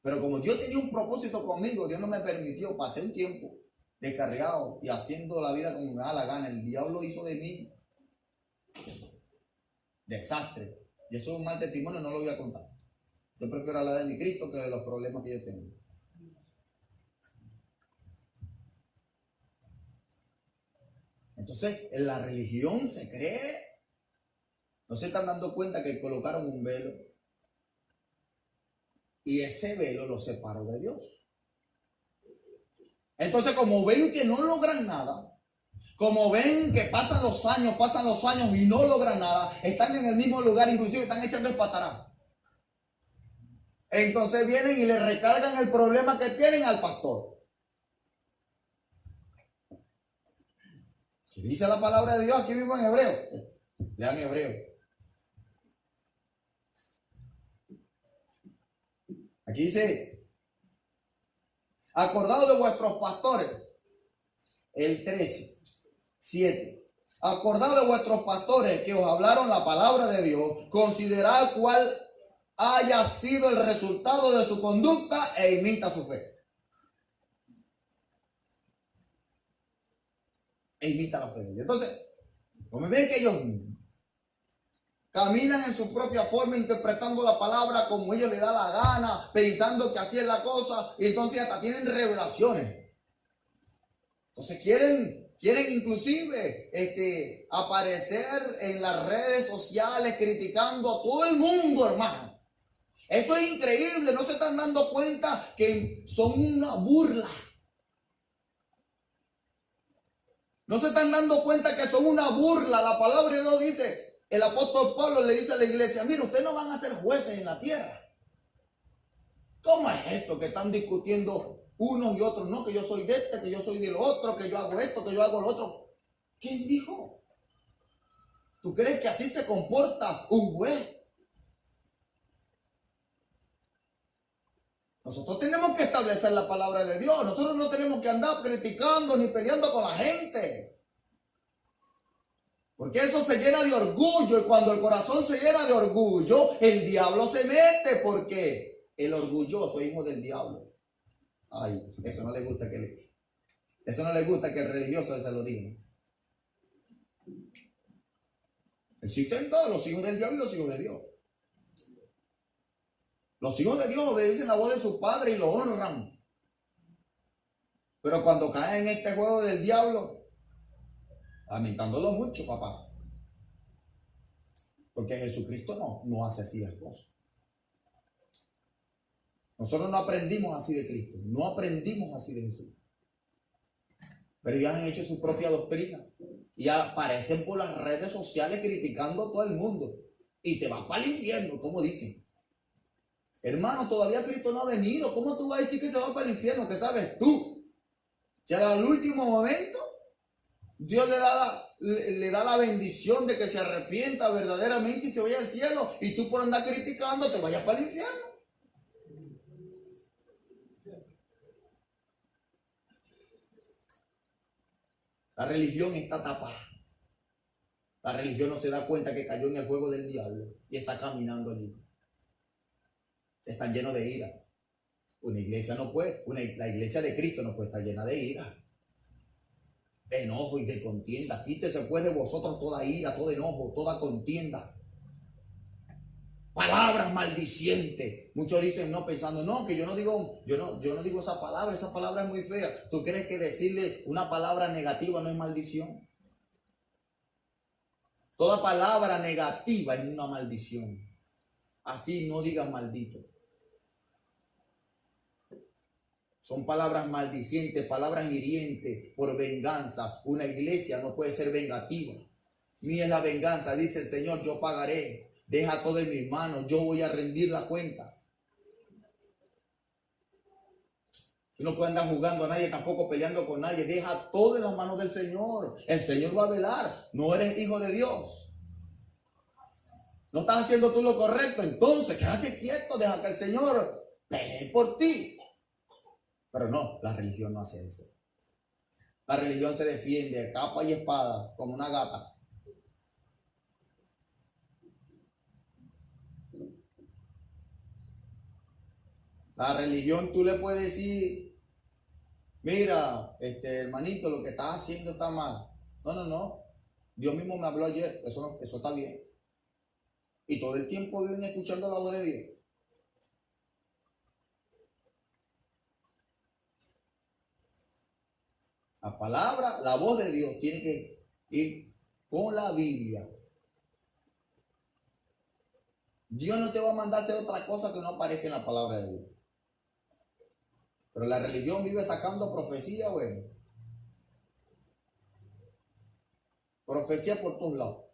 Pero como Dios tenía un propósito conmigo, Dios no me permitió. Pasé un tiempo descargado y haciendo la vida como me da la gana. El diablo hizo de mí desastre. Y eso es un mal testimonio, no lo voy a contar. Yo prefiero hablar de mi Cristo que de los problemas que yo tengo. Entonces, en la religión se cree. No se están dando cuenta que colocaron un velo. Y ese velo lo separó de Dios. Entonces, como ven que no logran nada, como ven que pasan los años y no logran nada, están en el mismo lugar, inclusive están echando el patarán. Entonces vienen y le recargan el problema que tienen al pastor. Dice la palabra de Dios aquí mismo en Hebreo. Lean Hebreo. Aquí dice, acordaos de vuestros pastores. El 13, 7. Acordaos de vuestros pastores que os hablaron la palabra de Dios. Considerad cuál haya sido el resultado de su conducta e imita su fe. E imita la fe de Dios. Entonces, como ven que ellos caminan en su propia forma, interpretando la palabra como ellos les da la gana, pensando que así es la cosa, y entonces hasta tienen revelaciones. Entonces quieren inclusive aparecer en las redes sociales criticando a todo el mundo, hermano. Eso es increíble, no se están dando cuenta que son una burla. No se están dando cuenta que son una burla. La palabra de Dios dice, el apóstol Pablo le dice a la iglesia, mira, ustedes no van a ser jueces en la tierra. ¿Cómo es eso que están discutiendo unos y otros? No, que yo soy de este, que yo soy del otro, que yo hago esto, que yo hago lo otro. ¿Quién dijo? ¿Tú crees que así se comporta un juez? Nosotros tenemos que establecer la palabra de Dios. Nosotros no tenemos que andar criticando ni peleando con la gente. Porque eso se llena de orgullo. Y cuando el corazón se llena de orgullo, el diablo se mete. Porque el orgulloso es hijo del diablo. Ay, eso no le gusta que el religioso se lo diga. Existen todos los hijos del diablo y los hijos de Dios. Los hijos de Dios obedecen la voz de su padre y lo honran. Pero cuando caen en este juego del diablo, lamentándolo mucho, papá. Porque Jesucristo no hace así las cosas. Nosotros no aprendimos así de Cristo. No aprendimos así de Jesús. Pero ya han hecho su propia doctrina. Y aparecen por las redes sociales criticando a todo el mundo. Y te vas para el infierno, como dicen. Hermano, todavía Cristo no ha venido. ¿Cómo tú vas a decir que se va para el infierno? ¿Qué sabes tú? Si al último momento Dios le da la bendición de que se arrepienta verdaderamente y se vaya al cielo, y tú por andar criticando te vayas para el infierno. La religión está tapada. La religión no se da cuenta que cayó en el juego del diablo y está caminando allí. Están llenos de ira. Una iglesia no puede, la iglesia de Cristo no puede estar llena de ira, de enojo y de contienda. Quítese pues de vosotros toda ira, todo enojo, toda contienda. Palabras maldicientes. Muchos dicen no, pensando, no, que yo no digo esa palabra es muy fea. ¿Tú crees que decirle una palabra negativa no es maldición? Toda palabra negativa es una maldición. Así no digas maldito. Son palabras maldicientes, palabras hirientes por venganza. Una iglesia no puede ser vengativa. Mía es la venganza, dice el Señor, yo pagaré. Deja todo en mis manos, yo voy a rendir la cuenta. Tú no puedes andar jugando a nadie, tampoco peleando con nadie. Deja todo en las manos del Señor. El Señor va a velar. No eres hijo de Dios. No estás haciendo tú lo correcto. Entonces, quédate quieto, deja que el Señor pelee por ti. Pero no, la religión no hace eso. La religión se defiende a capa y espada como una gata. La religión tú le puedes decir, mira, hermanito, lo que estás haciendo está mal. No. Dios mismo me habló ayer, eso está bien. Y todo el tiempo viven escuchando la voz de Dios. La palabra, la voz de Dios tiene que ir con la Biblia. Dios no te va a mandar a hacer otra cosa que no aparezca en la palabra de Dios. Pero la religión vive sacando profecía, bueno. Profecía por todos lados.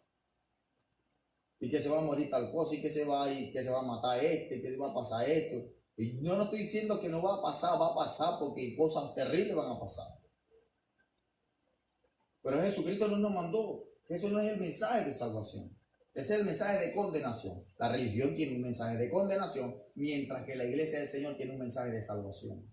Y que se va a morir tal cosa, y que se va a matar que va a pasar esto. Y yo no estoy diciendo que no va a pasar porque cosas terribles van a pasar. Pero Jesucristo no nos mandó. Eso no es el mensaje de salvación. Ese es el mensaje de condenación. La religión tiene un mensaje de condenación, mientras que la iglesia del Señor tiene un mensaje de salvación.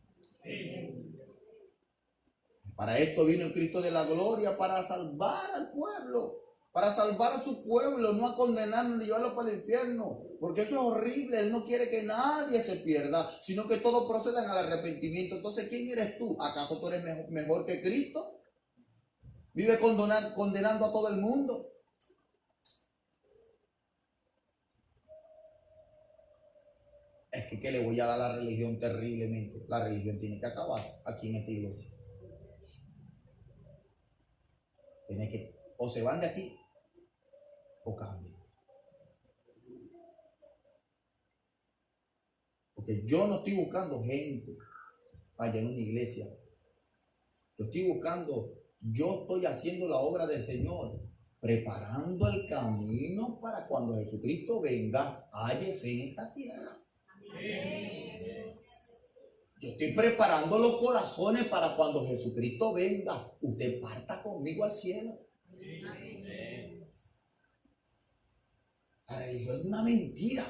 Para esto vino el Cristo de la gloria, para salvar al pueblo, para salvar a su pueblo, no a condenarlo ni llevarlo para el infierno, porque eso es horrible. Él no quiere que nadie se pierda, sino que todos procedan al arrepentimiento. Entonces, ¿quién eres tú? ¿Acaso tú eres mejor que Cristo? Vive condenando a todo el mundo. Es que ¿qué le voy a dar a la religión terriblemente? La religión tiene que acabarse aquí en esta iglesia. Tiene que, o se van de aquí, o cambian. Porque yo no estoy buscando gente para llenar una iglesia. Yo estoy haciendo la obra del Señor, preparando el camino para cuando Jesucristo venga, haya fe en esta tierra. Yo estoy preparando los corazones para cuando Jesucristo venga, usted parta conmigo al cielo. La religión es una mentira.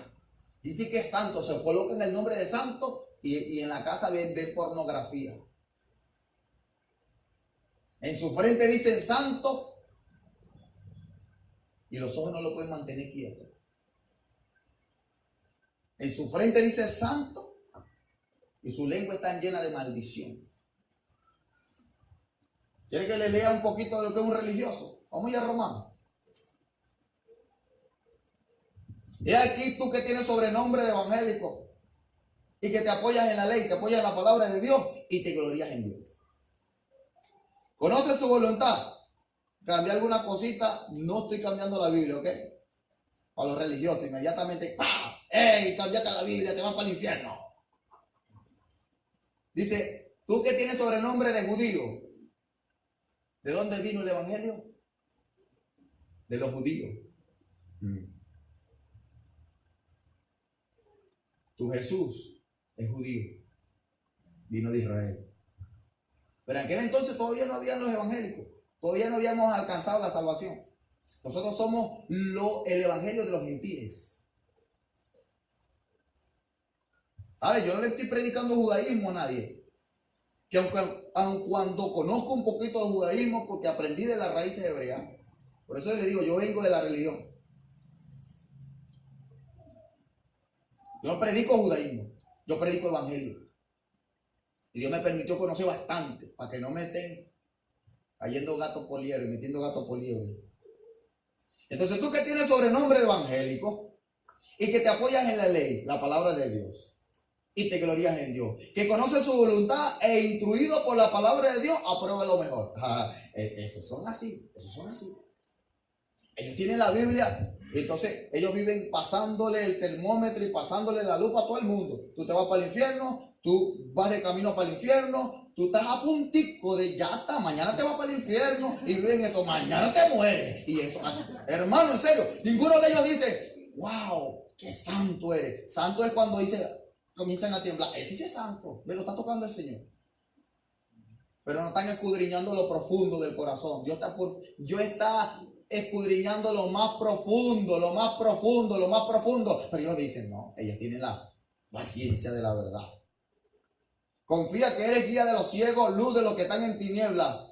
Dice que es santo, se coloca en el nombre de santo y en la casa ven pornografía. En su frente dicen santo y los ojos no lo pueden mantener quieto. En su frente dice santo y su lengua está llena de maldición. ¿Quiere que le lea un poquito de lo que es un religioso? Vamos ya a Romanos. Y aquí tú que tienes sobrenombre de evangélico y que te apoyas en la ley, te apoyas en la palabra de Dios y te glorías en Dios. ¿Conoces su voluntad? Cambiar alguna cosita, no estoy cambiando la Biblia, ¿ok? Para los religiosos, inmediatamente, ¡pam! ¡Ey! Cambiate la Biblia, te vas para el infierno. Dice, tú que tienes sobrenombre de judío, ¿de dónde vino el evangelio? De los judíos. Tu Jesús es judío, vino de Israel. Pero en aquel entonces todavía no habían los evangélicos, todavía no habíamos alcanzado la salvación. Nosotros somos el evangelio de los gentiles. ¿Sabes? Yo no le estoy predicando judaísmo a nadie. Que aun cuando conozco un poquito de judaísmo, porque aprendí de las raíces hebreas, por eso le digo, yo vengo de la religión. Yo no predico judaísmo, yo predico evangelio. Y Dios me permitió conocer bastante, para que no me estén cayendo gatos por liebre, metiendo gatos por liebre. Entonces tú que tienes sobrenombre de evangélico y que te apoyas en la ley, la palabra de Dios, y te glorías en Dios, que conoces su voluntad e instruido por la palabra de Dios, aprueba lo mejor. Esos son así. Ellos tienen la Biblia, entonces ellos viven pasándole el termómetro y pasándole la lupa a todo el mundo. Tú te vas para el infierno, tú vas de camino para el infierno, tú estás a puntico de ya está, mañana te vas para el infierno y viven eso, mañana te mueres. Y eso así. Hermano, en serio, ninguno de ellos dice, wow, qué santo eres. Santo es cuando comienzan a temblar. Ese sí es santo, me lo está tocando el Señor. Pero no están escudriñando lo profundo del corazón. Dios está escudriñando lo más profundo. Pero ellos dicen, no, ellos tienen la ciencia de la verdad. Confía que eres guía de los ciegos, luz de los que están en tinieblas,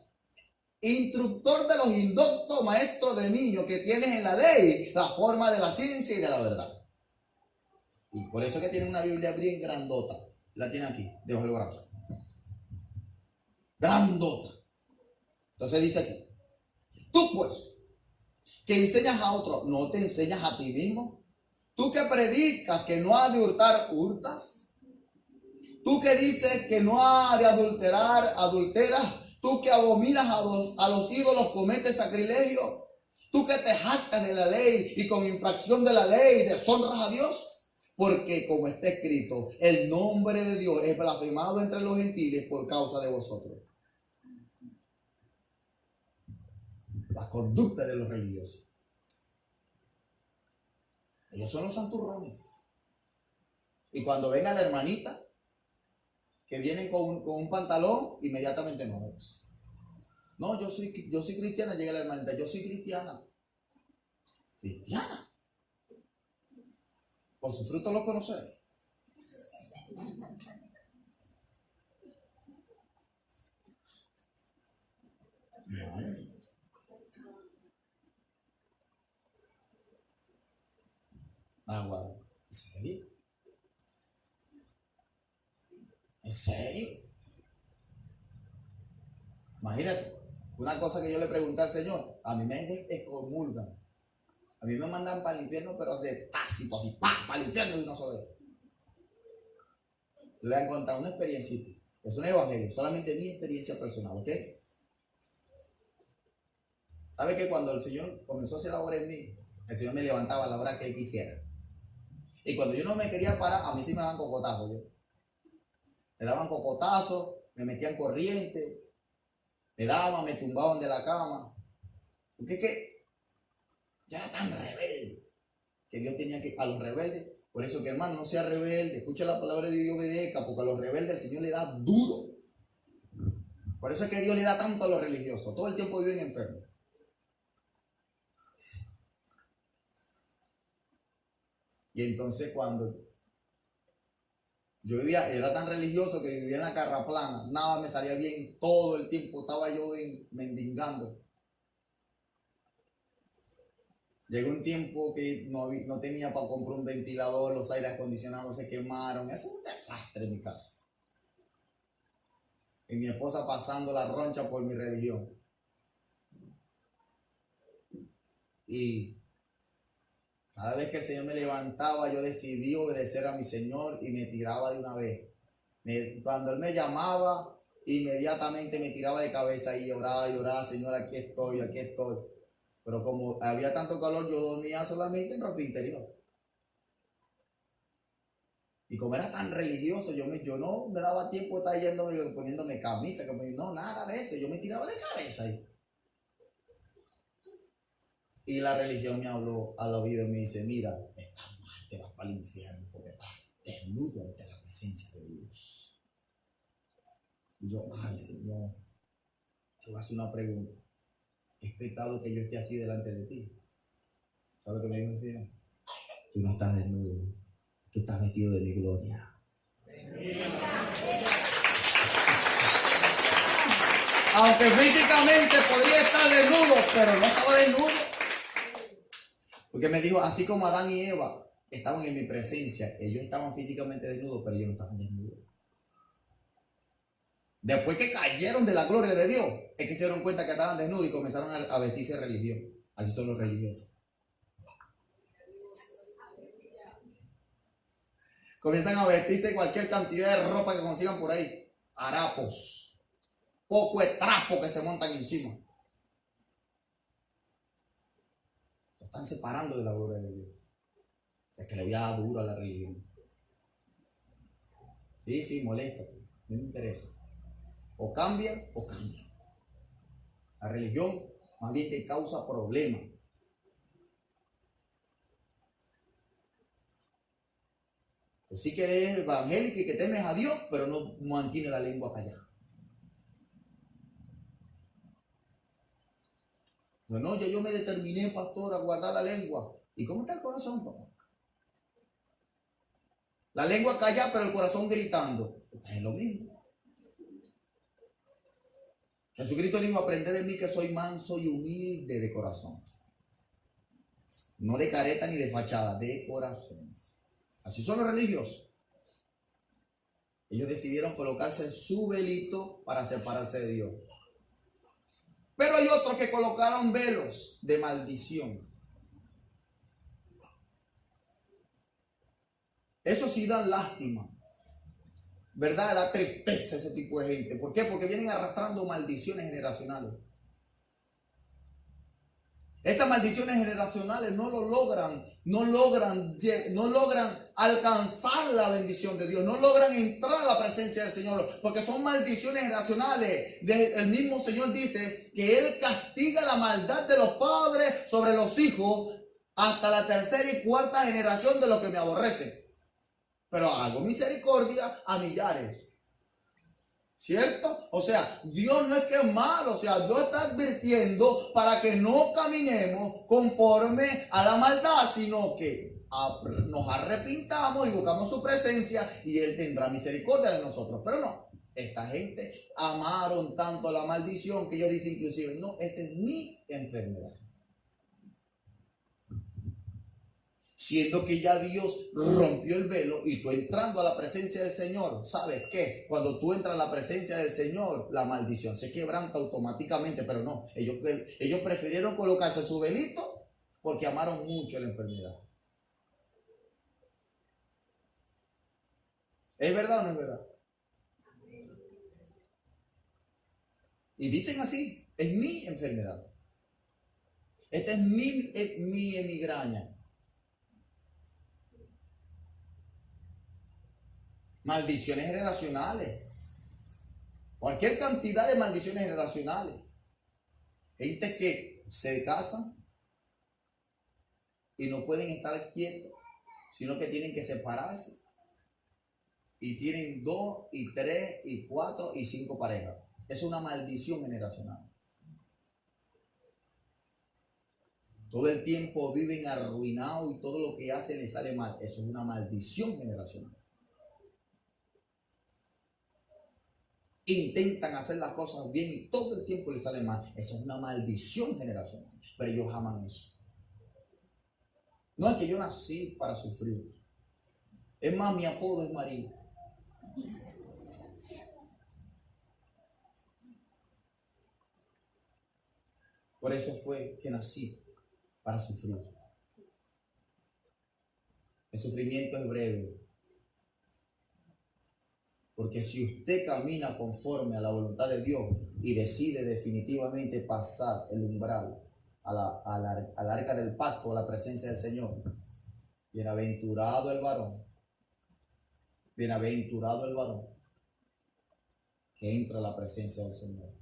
instructor de los indoctos, maestro de niños, que tienes en la ley la forma de la ciencia y de la verdad. Y por eso es que tienen una Biblia bien grandota. La tiene aquí, debajo del brazo. Grandota. Entonces dice aquí, tú pues, que enseñas a otros, ¿no te enseñas a ti mismo? Tú que predicas que no ha de hurtar, ¿hurtas? Tú que dices que no ha de adulterar, ¿adulteras? Tú que abominas a los ídolos, cometes sacrilegio. Tú que te jactas de la ley y con infracción de la ley deshonras a Dios. Porque como está escrito, el nombre de Dios es blasfemado entre los gentiles por causa de vosotros. La conducta de los religiosos. Ellos son los santurrones. Y cuando venga la hermanita, que vienen con un pantalón, inmediatamente no es. No, yo soy cristiana, llega la hermanita, yo soy cristiana. ¿Cristiana? Por su fruto los conoceréis. Bueno. ¿En serio? ¿En serio? Imagínate, una cosa que yo le pregunté al Señor, a mí me excomulgan. A mí me mandan para el infierno, pero de tácito, así, ¡pam!, para el infierno de una sola vez. Yo le voy a contar una experiencia. Es un evangelio, solamente mi experiencia personal, ¿ok? ¿Sabe que cuando el Señor comenzó a hacer la obra en mí, el Señor me levantaba a la hora que Él quisiera? Y cuando yo no me quería parar, a mí sí me daban cocotazos. Me daban cocotazos, me metían corriente, me tumbaban de la cama. Porque es que yo era tan rebelde que Dios tenía que, a los rebeldes, por eso que hermano, no sea rebelde, escucha la palabra de Dios y obedezca, porque a los rebeldes el Señor le da duro. Por eso es que Dios le da tanto a los religiosos, todo el tiempo viven enfermos. Y entonces cuando yo vivía, era tan religioso que vivía en la carra plana, nada me salía bien, todo el tiempo estaba yo mendigando. Llegó un tiempo que no tenía para comprar un ventilador, los aires acondicionados se quemaron, es un desastre en mi casa. Y mi esposa pasando la roncha por mi religión. Y cada vez que el Señor me levantaba, yo decidí obedecer a mi Señor y me tiraba de una vez. Cuando Él me llamaba, inmediatamente me tiraba de cabeza y lloraba, Señor, aquí estoy. Pero como había tanto calor, yo dormía solamente en ropa interior. Y como era tan religioso, yo no me daba tiempo de estar poniéndome camisa, no, nada de eso, yo me tiraba de cabeza ahí. Y la religión me habló al oído y me dice, mira, estás mal, te vas para el infierno porque estás desnudo ante la presencia de Dios. Y yo, ay Señor, te voy a hacer una pregunta. ¿Es pecado que yo esté así delante de ti? ¿Sabes qué me dijo el Señor? Tú no estás desnudo, tú estás vestido de mi gloria. Aunque físicamente podría estar desnudo, pero no estaba desnudo. Porque me dijo, así como Adán y Eva estaban en mi presencia, ellos estaban físicamente desnudos, pero ellos no estaban desnudos. Después que cayeron de la gloria de Dios, es que se dieron cuenta que estaban desnudos y comenzaron a vestirse de religión. Así son los religiosos. Comienzan a vestirse cualquier cantidad de ropa que consigan por ahí. Harapos. Poco de trapo que se montan encima. Lo están separando de la gloria de Dios. Es que le voy a dar duro a la religión. Sí, moléstate. No me interesa. O cambia o cambia. La religión más bien te causa problemas. Pues sí que eres evangélico y que temes a Dios, pero no mantiene la lengua callada. No, yo me determiné, pastor, a guardar la lengua. ¿Y cómo está el corazón, papá? La lengua callada, pero el corazón gritando. Es lo mismo. Jesucristo dijo, aprended de mí que soy manso y humilde de corazón. No de careta ni de fachada, de corazón. Así son los religiosos. Ellos decidieron colocarse en su velito para separarse de Dios. Pero hay otros que colocaron velos de maldición. Eso sí dan lástima. ¿Verdad? Da tristeza ese tipo de gente. ¿Por qué? Porque vienen arrastrando maldiciones generacionales. Esas maldiciones generacionales no logran alcanzar la bendición de Dios, no logran entrar a la presencia del Señor, porque son maldiciones generacionales. El mismo Señor dice que Él castiga la maldad de los padres sobre los hijos hasta la tercera y cuarta generación de los que me aborrecen. Pero hago misericordia a millares. ¿Cierto? O sea, Dios no es que es malo, o sea, Dios está advirtiendo para que no caminemos conforme a la maldad, sino que nos arrepintamos y buscamos su presencia y Él tendrá misericordia de nosotros. Pero no, esta gente amaron tanto la maldición que ellos dicen inclusive, no, esta es mi enfermedad. Siendo que ya Dios rompió el velo y tú entrando a la presencia del Señor, ¿sabes qué? Cuando tú entras a la presencia del Señor, la maldición se quebranta automáticamente, pero no, ellos prefirieron colocarse su velito porque amaron mucho la enfermedad. ¿Es verdad o no es verdad? Y dicen así, es mi enfermedad. Esta es mi migraña. Maldiciones generacionales. Cualquier cantidad de maldiciones generacionales. Gente que se casan y no pueden estar quietos, sino que tienen que separarse. Y tienen 2 y 3 y 4 y 5 parejas. Es una maldición generacional. Todo el tiempo viven arruinados y todo lo que hacen les sale mal. Eso es una maldición generacional. Intentan hacer las cosas bien y todo el tiempo les sale mal. Eso es una maldición generacional. Pero ellos aman eso. No es que yo nací para sufrir. Es más, mi apodo es María. Por eso fue que nací para sufrir. El sufrimiento es breve. Porque si usted camina conforme a la voluntad de Dios y decide definitivamente pasar el umbral al arca del pacto, a la presencia del Señor, bienaventurado el varón que entra a la presencia del Señor.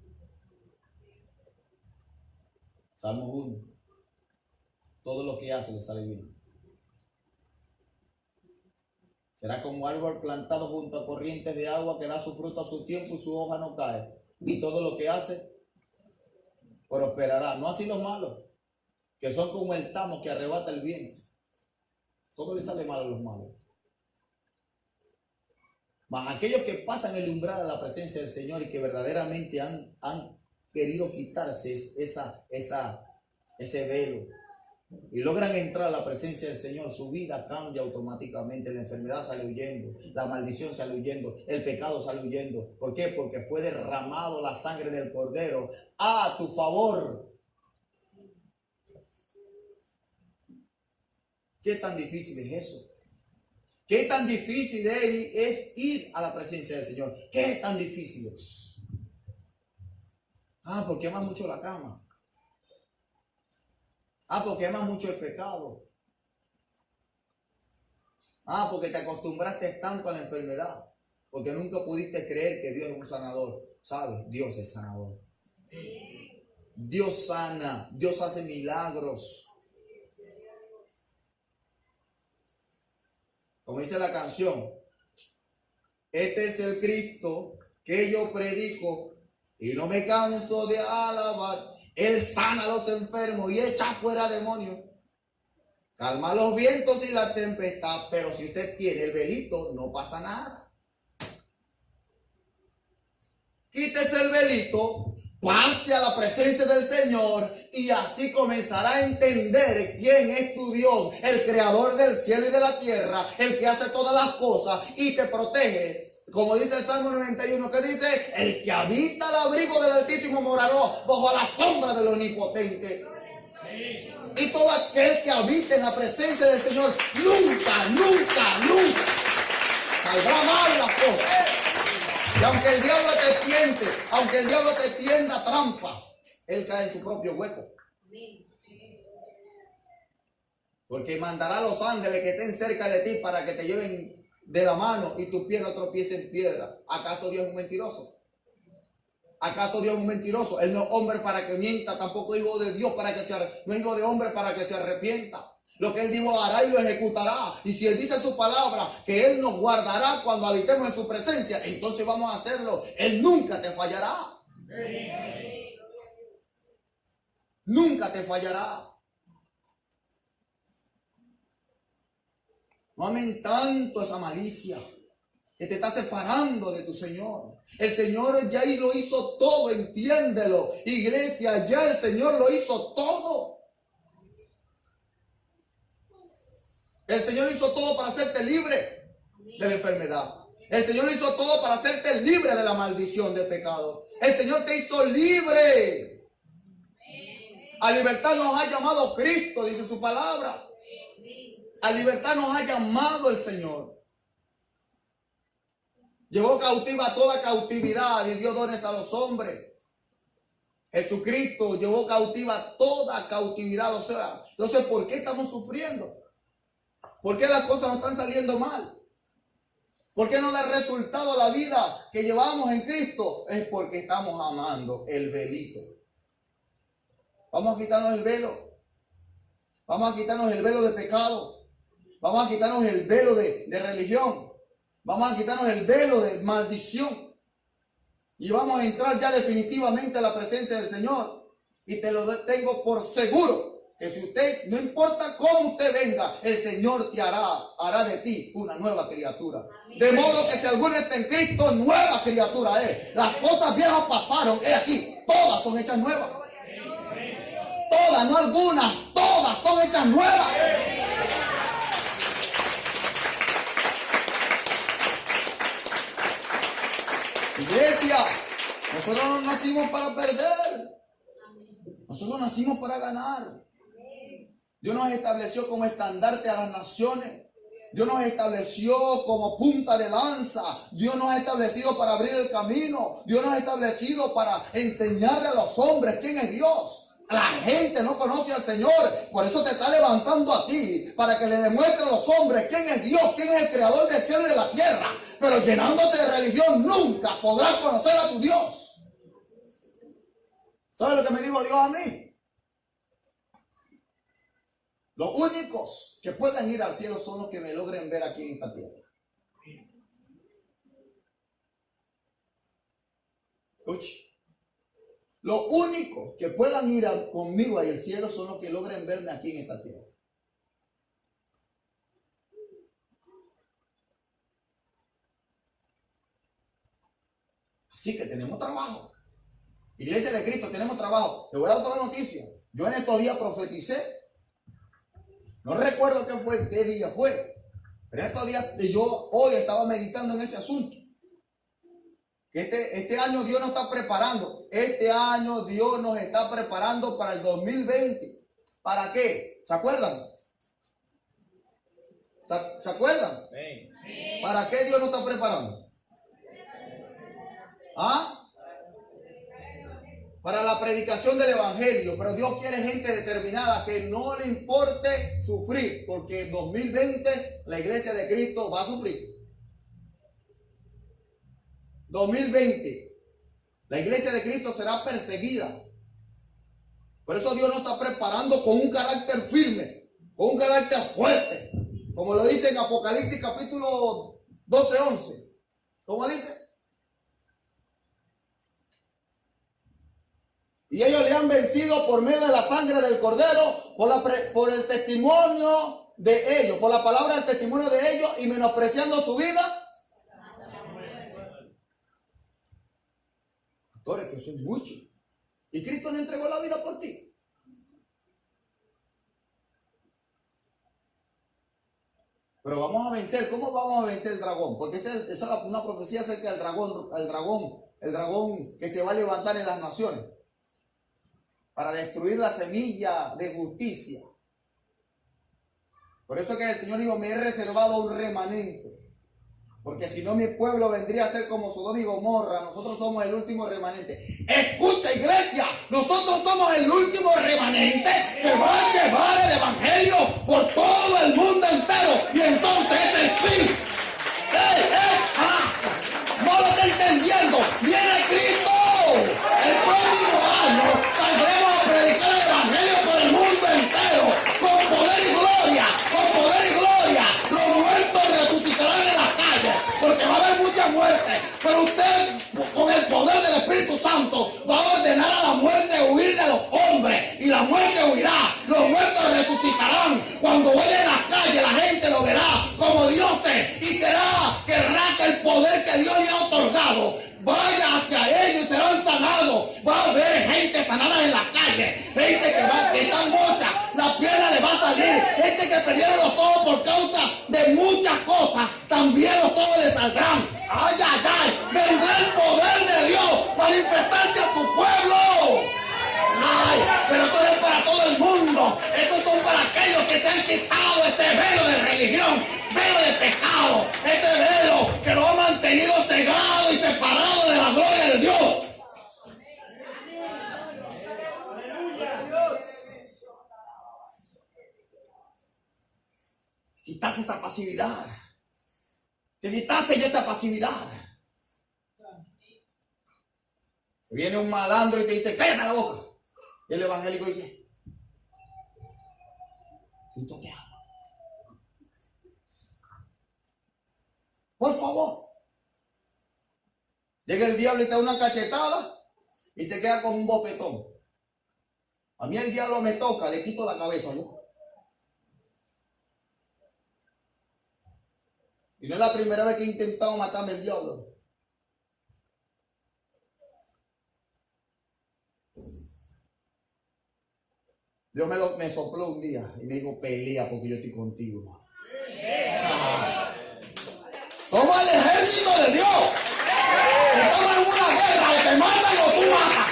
Salmo 1. Todo lo que hace le sale bien. Será como árbol plantado junto a corrientes de agua que da su fruto a su tiempo y su hoja no cae. Y todo lo que hace prosperará. No así los malos, que son como el tamo que arrebata el viento. Todo le sale mal a los malos. Mas aquellos que pasan el umbral a la presencia del Señor y que verdaderamente han querido quitarse ese velo y logran entrar a la presencia del Señor, su vida cambia automáticamente. La enfermedad sale huyendo, la maldición sale huyendo, el pecado sale huyendo. ¿Por qué? Porque fue derramado la sangre del Cordero a tu favor. ¿Qué tan difícil es eso? ¿Qué tan difícil es ir a la presencia del Señor? ¿Qué tan difícil es? Porque amas mucho la cama. Porque amas mucho el pecado. Porque te acostumbraste tanto a la enfermedad. Porque nunca pudiste creer que Dios es un sanador. ¿Sabes? Dios es sanador. Dios sana. Dios hace milagros. Como dice la canción, este es el Cristo que yo predico y no me canso de alabar. Él sana a los enfermos y echa fuera demonios. Calma los vientos y la tempestad, pero si usted tiene el velito, no pasa nada. Quítese el velito, pase a la presencia del Señor y así comenzará a entender quién es tu Dios, el creador del cielo y de la tierra, el que hace todas las cosas y te protege. Como dice el Salmo 91, que dice, el que habita el abrigo del Altísimo morará bajo la sombra del Omnipotente. Y todo aquel que habita en la presencia del Señor nunca saldrá mal las cosas. Y aunque el diablo te tienda trampa, él cae en su propio hueco. Porque mandará a los ángeles que estén cerca de ti para que te lleven de la mano y tu pie no tropiece en piedra. ¿Acaso Dios es un mentiroso? ¿Acaso Dios es un mentiroso? Él no es hombre para que mienta, tampoco hijo de Dios para que no es hijo de hombre para que se arrepienta. Lo que Él dijo hará y lo ejecutará. Y si Él dice su palabra que Él nos guardará cuando habitemos en su presencia, entonces vamos a hacerlo. Él nunca te fallará. Nunca te fallará. No amen tanto esa malicia que te está separando de tu Señor. El Señor ya ahí lo hizo todo, entiéndelo. Iglesia, ya el Señor lo hizo todo. El Señor hizo todo para hacerte libre de la enfermedad. El Señor hizo todo para hacerte libre de la maldición del pecado. El Señor te hizo libre. A libertad nos ha llamado Cristo, dice su palabra. A libertad nos ha llamado el Señor. Llevó cautiva toda cautividad y dio dones a los hombres. Jesucristo llevó cautiva toda cautividad. O sea, entonces, ¿por qué estamos sufriendo? ¿Por qué las cosas no están saliendo mal? ¿Por qué no da resultado la vida que llevamos en Cristo? Es porque estamos amando el velito. Vamos a quitarnos el velo. Vamos a quitarnos el velo de pecado. Vamos a quitarnos el velo de religión. Vamos a quitarnos el velo de maldición. Y vamos a entrar ya definitivamente a la presencia del Señor. Y te lo tengo por seguro. Que si usted, no importa cómo usted venga, el Señor te hará de ti una nueva criatura. De modo que si alguno está en Cristo, nueva criatura es. Las cosas viejas pasaron, aquí, todas son hechas nuevas. Todas, no algunas, todas son hechas nuevas. Iglesia, nosotros no nacimos para perder. Nosotros nacimos para ganar. Dios nos estableció como estandarte a las naciones. Dios nos estableció como punta de lanza. Dios nos ha establecido para abrir el camino. Dios nos ha establecido para enseñarle a los hombres quién es Dios. La gente no conoce al Señor. Por eso te está levantando a ti. Para que le demuestre a los hombres quién es Dios. Quién es el creador del cielo y de la tierra. Pero llenándote de religión nunca podrás conocer a tu Dios. ¿Sabes lo que me dijo Dios a mí? Los únicos que puedan ir al cielo son los que me logren ver aquí en esta tierra. Escuche. Los únicos que puedan ir conmigo al cielo son los que logren verme aquí en esta tierra. Así que tenemos trabajo. Iglesia de Cristo, tenemos trabajo. Te voy a dar otra noticia. Yo en estos días profeticé. No recuerdo qué día fue. Pero en estos días, yo hoy estaba meditando en ese asunto. Este año Dios nos está preparando. Este año Dios nos está preparando para el 2020. ¿Para qué? ¿Se acuerdan? ¿Se acuerdan? ¿Para qué Dios nos está preparando? ¿Ah? Para la predicación del evangelio. Pero Dios quiere gente determinada que no le importe sufrir, porque en 2020 la iglesia de Cristo va a sufrir. 2020 la iglesia de Cristo será perseguida. Por eso Dios nos está preparando con un carácter firme, con un carácter fuerte, como lo dice en Apocalipsis capítulo 12:11. ¿Cómo dice? Y ellos le han vencido por medio de la sangre del Cordero, por el testimonio de ellos, por la palabra del testimonio de ellos, y menospreciando su vida. Actores, que eso es mucho. Y Cristo no entregó la vida por ti. Pero vamos a vencer. ¿Cómo vamos a vencer el dragón? Porque esa es una profecía acerca del dragón, el dragón que se va a levantar en las naciones para destruir la semilla de justicia. Por eso que el Señor dijo, me he reservado un remanente. Porque si no, mi pueblo vendría a ser como Sodoma y Gomorra. Nosotros somos el último remanente. Escucha, iglesia, nosotros somos el último remanente que va a llevar el evangelio por todo el mundo entero. Y entonces es el fin. No lo está entendiendo. Viene Cristo. El próximo año saldremos a predicar el evangelio por el mundo entero, con poder y gloria. el poder del Espíritu Santo, va a ordenar a la muerte huir de los hombres. Y la muerte huirá. Los muertos resucitarán. Cuando vaya en la calle, la gente lo verá como dioses. Y querrá que el poder que Dios le ha otorgado vaya hacia ellos y serán sanados. Va a haber gente sanada en la calle. Gente que están mochas. La pierna le va a salir. Gente que perdieron los ojos por causa de muchas cosas. También los ojos le saldrán. Ay, ay, ay. Vendrá el poder de Dios manifestarse a tu pueblo. Ay, pero esto no es para todo el mundo. Estos son para aquellos que se han quitado ese velo de religión, velo de pecado, ese velo que lo ha mantenido cegado y separado de la gloria de Dios. Quitarse esa pasividad. Te quitaste ya esa pasividad. Viene un malandro y te dice, cállate la boca. Y el evangélico dice, Cristo te ama. Por favor. Llega el diablo y te da una cachetada y se queda con un bofetón. A mí el diablo me toca, le quito la cabeza yo. Y no es la primera vez que he intentado matarme el diablo. Dios me sopló un día y me dijo, pelea porque yo estoy contigo. Somos el ejército de Dios. Estamos en una guerra, o te matan o tú matas.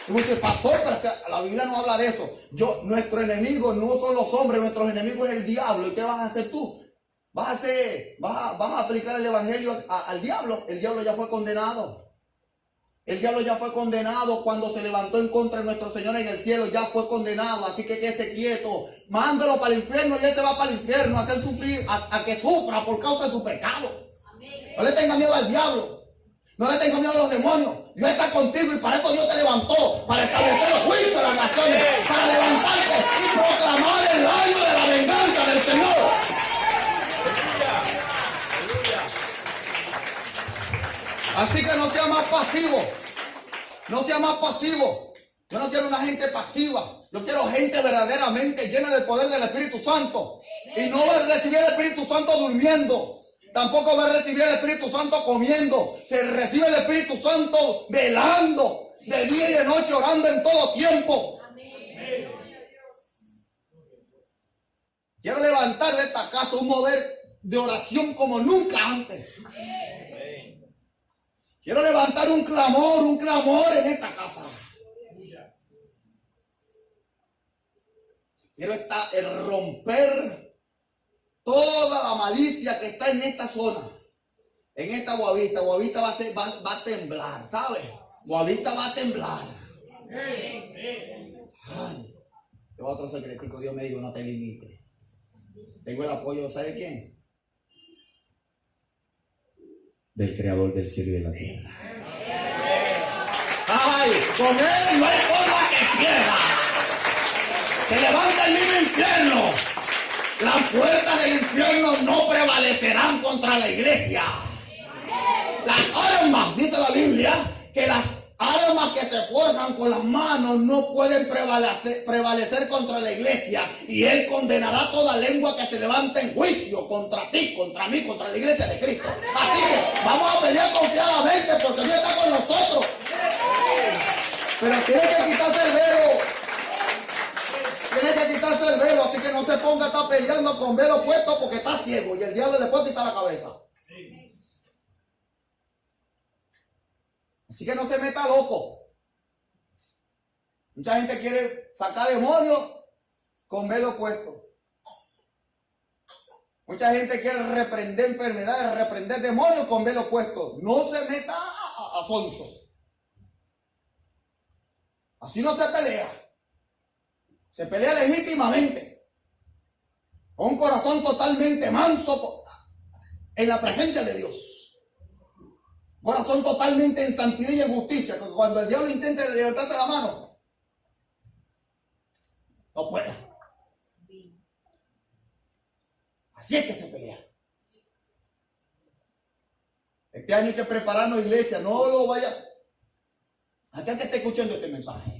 Y muchos, pastor, pero es que la Biblia no habla de eso. Nuestro enemigo no son los hombres, nuestro enemigo es el diablo. ¿Y qué vas a hacer tú? Vas a aplicar el evangelio al diablo. El diablo ya fue condenado. El diablo ya fue condenado cuando se levantó en contra de nuestro Señor en el cielo. Ya fue condenado. Así que quédese quieto. Mándalo para el infierno y él se va para el infierno a hacer sufrir, a que sufra por causa de su pecado. No le tenga miedo al diablo. No le tenga miedo a los demonios. Dios está contigo y para eso Dios te levantó. Para establecer el juicio de las naciones. Para levantarte y proclamar el año de la venganza del Señor. Así que no sea más pasivo. No sea más pasivo. Yo no quiero una gente pasiva. Yo quiero gente verdaderamente llena del poder del Espíritu Santo. Y no va a recibir el Espíritu Santo durmiendo. Tampoco va a recibir el Espíritu Santo comiendo. Se recibe el Espíritu Santo velando. De día y de noche orando en todo tiempo. Quiero levantar de esta casa un mover de oración como nunca antes. Quiero levantar un clamor en esta casa. Quiero romper toda la malicia que está en esta zona. En esta Boavista. Boavista va a temblar, ¿sabes? Boavista va a temblar. Ay, otro secretico, Dios me dijo, no te limites. Tengo el apoyo, ¿sabe de quién? Del creador del cielo y de la tierra. ¡Ay! Con él no hay forma que pierda. Se levanta el mismo infierno. Las puertas del infierno no prevalecerán contra la iglesia. Las armas, dice la Biblia, que las armas que se forjan con las manos no pueden prevalecer contra la iglesia. Y él condenará toda lengua que se levante en juicio contra ti, contra mí, contra la iglesia de Cristo. Así que vamos a pelear confiadamente porque Dios está con nosotros. Pero tiene que quitarse el velo. Tiene que quitarse el velo. Así que no se ponga a estar peleando con velo puesto porque está ciego y el diablo le puede quitar la cabeza. Así que no se meta loco. Mucha gente quiere sacar demonios con velo puesto. Mucha gente quiere reprender enfermedades, reprender demonios con velo puesto. No se meta a sonso. Así no se pelea. Se pelea legítimamente. Con un corazón totalmente manso en la presencia de Dios. Corazón totalmente en santidad y en justicia. Cuando el diablo intente levantarse la mano, no puede. Así es que se pelea. Este año hay que prepararnos, iglesia. No lo vaya. Aquel que esté escuchando este mensaje.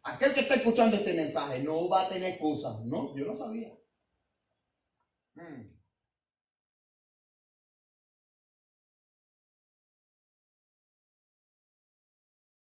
Aquel que está escuchando este mensaje no va a tener excusa. No, yo no sabía.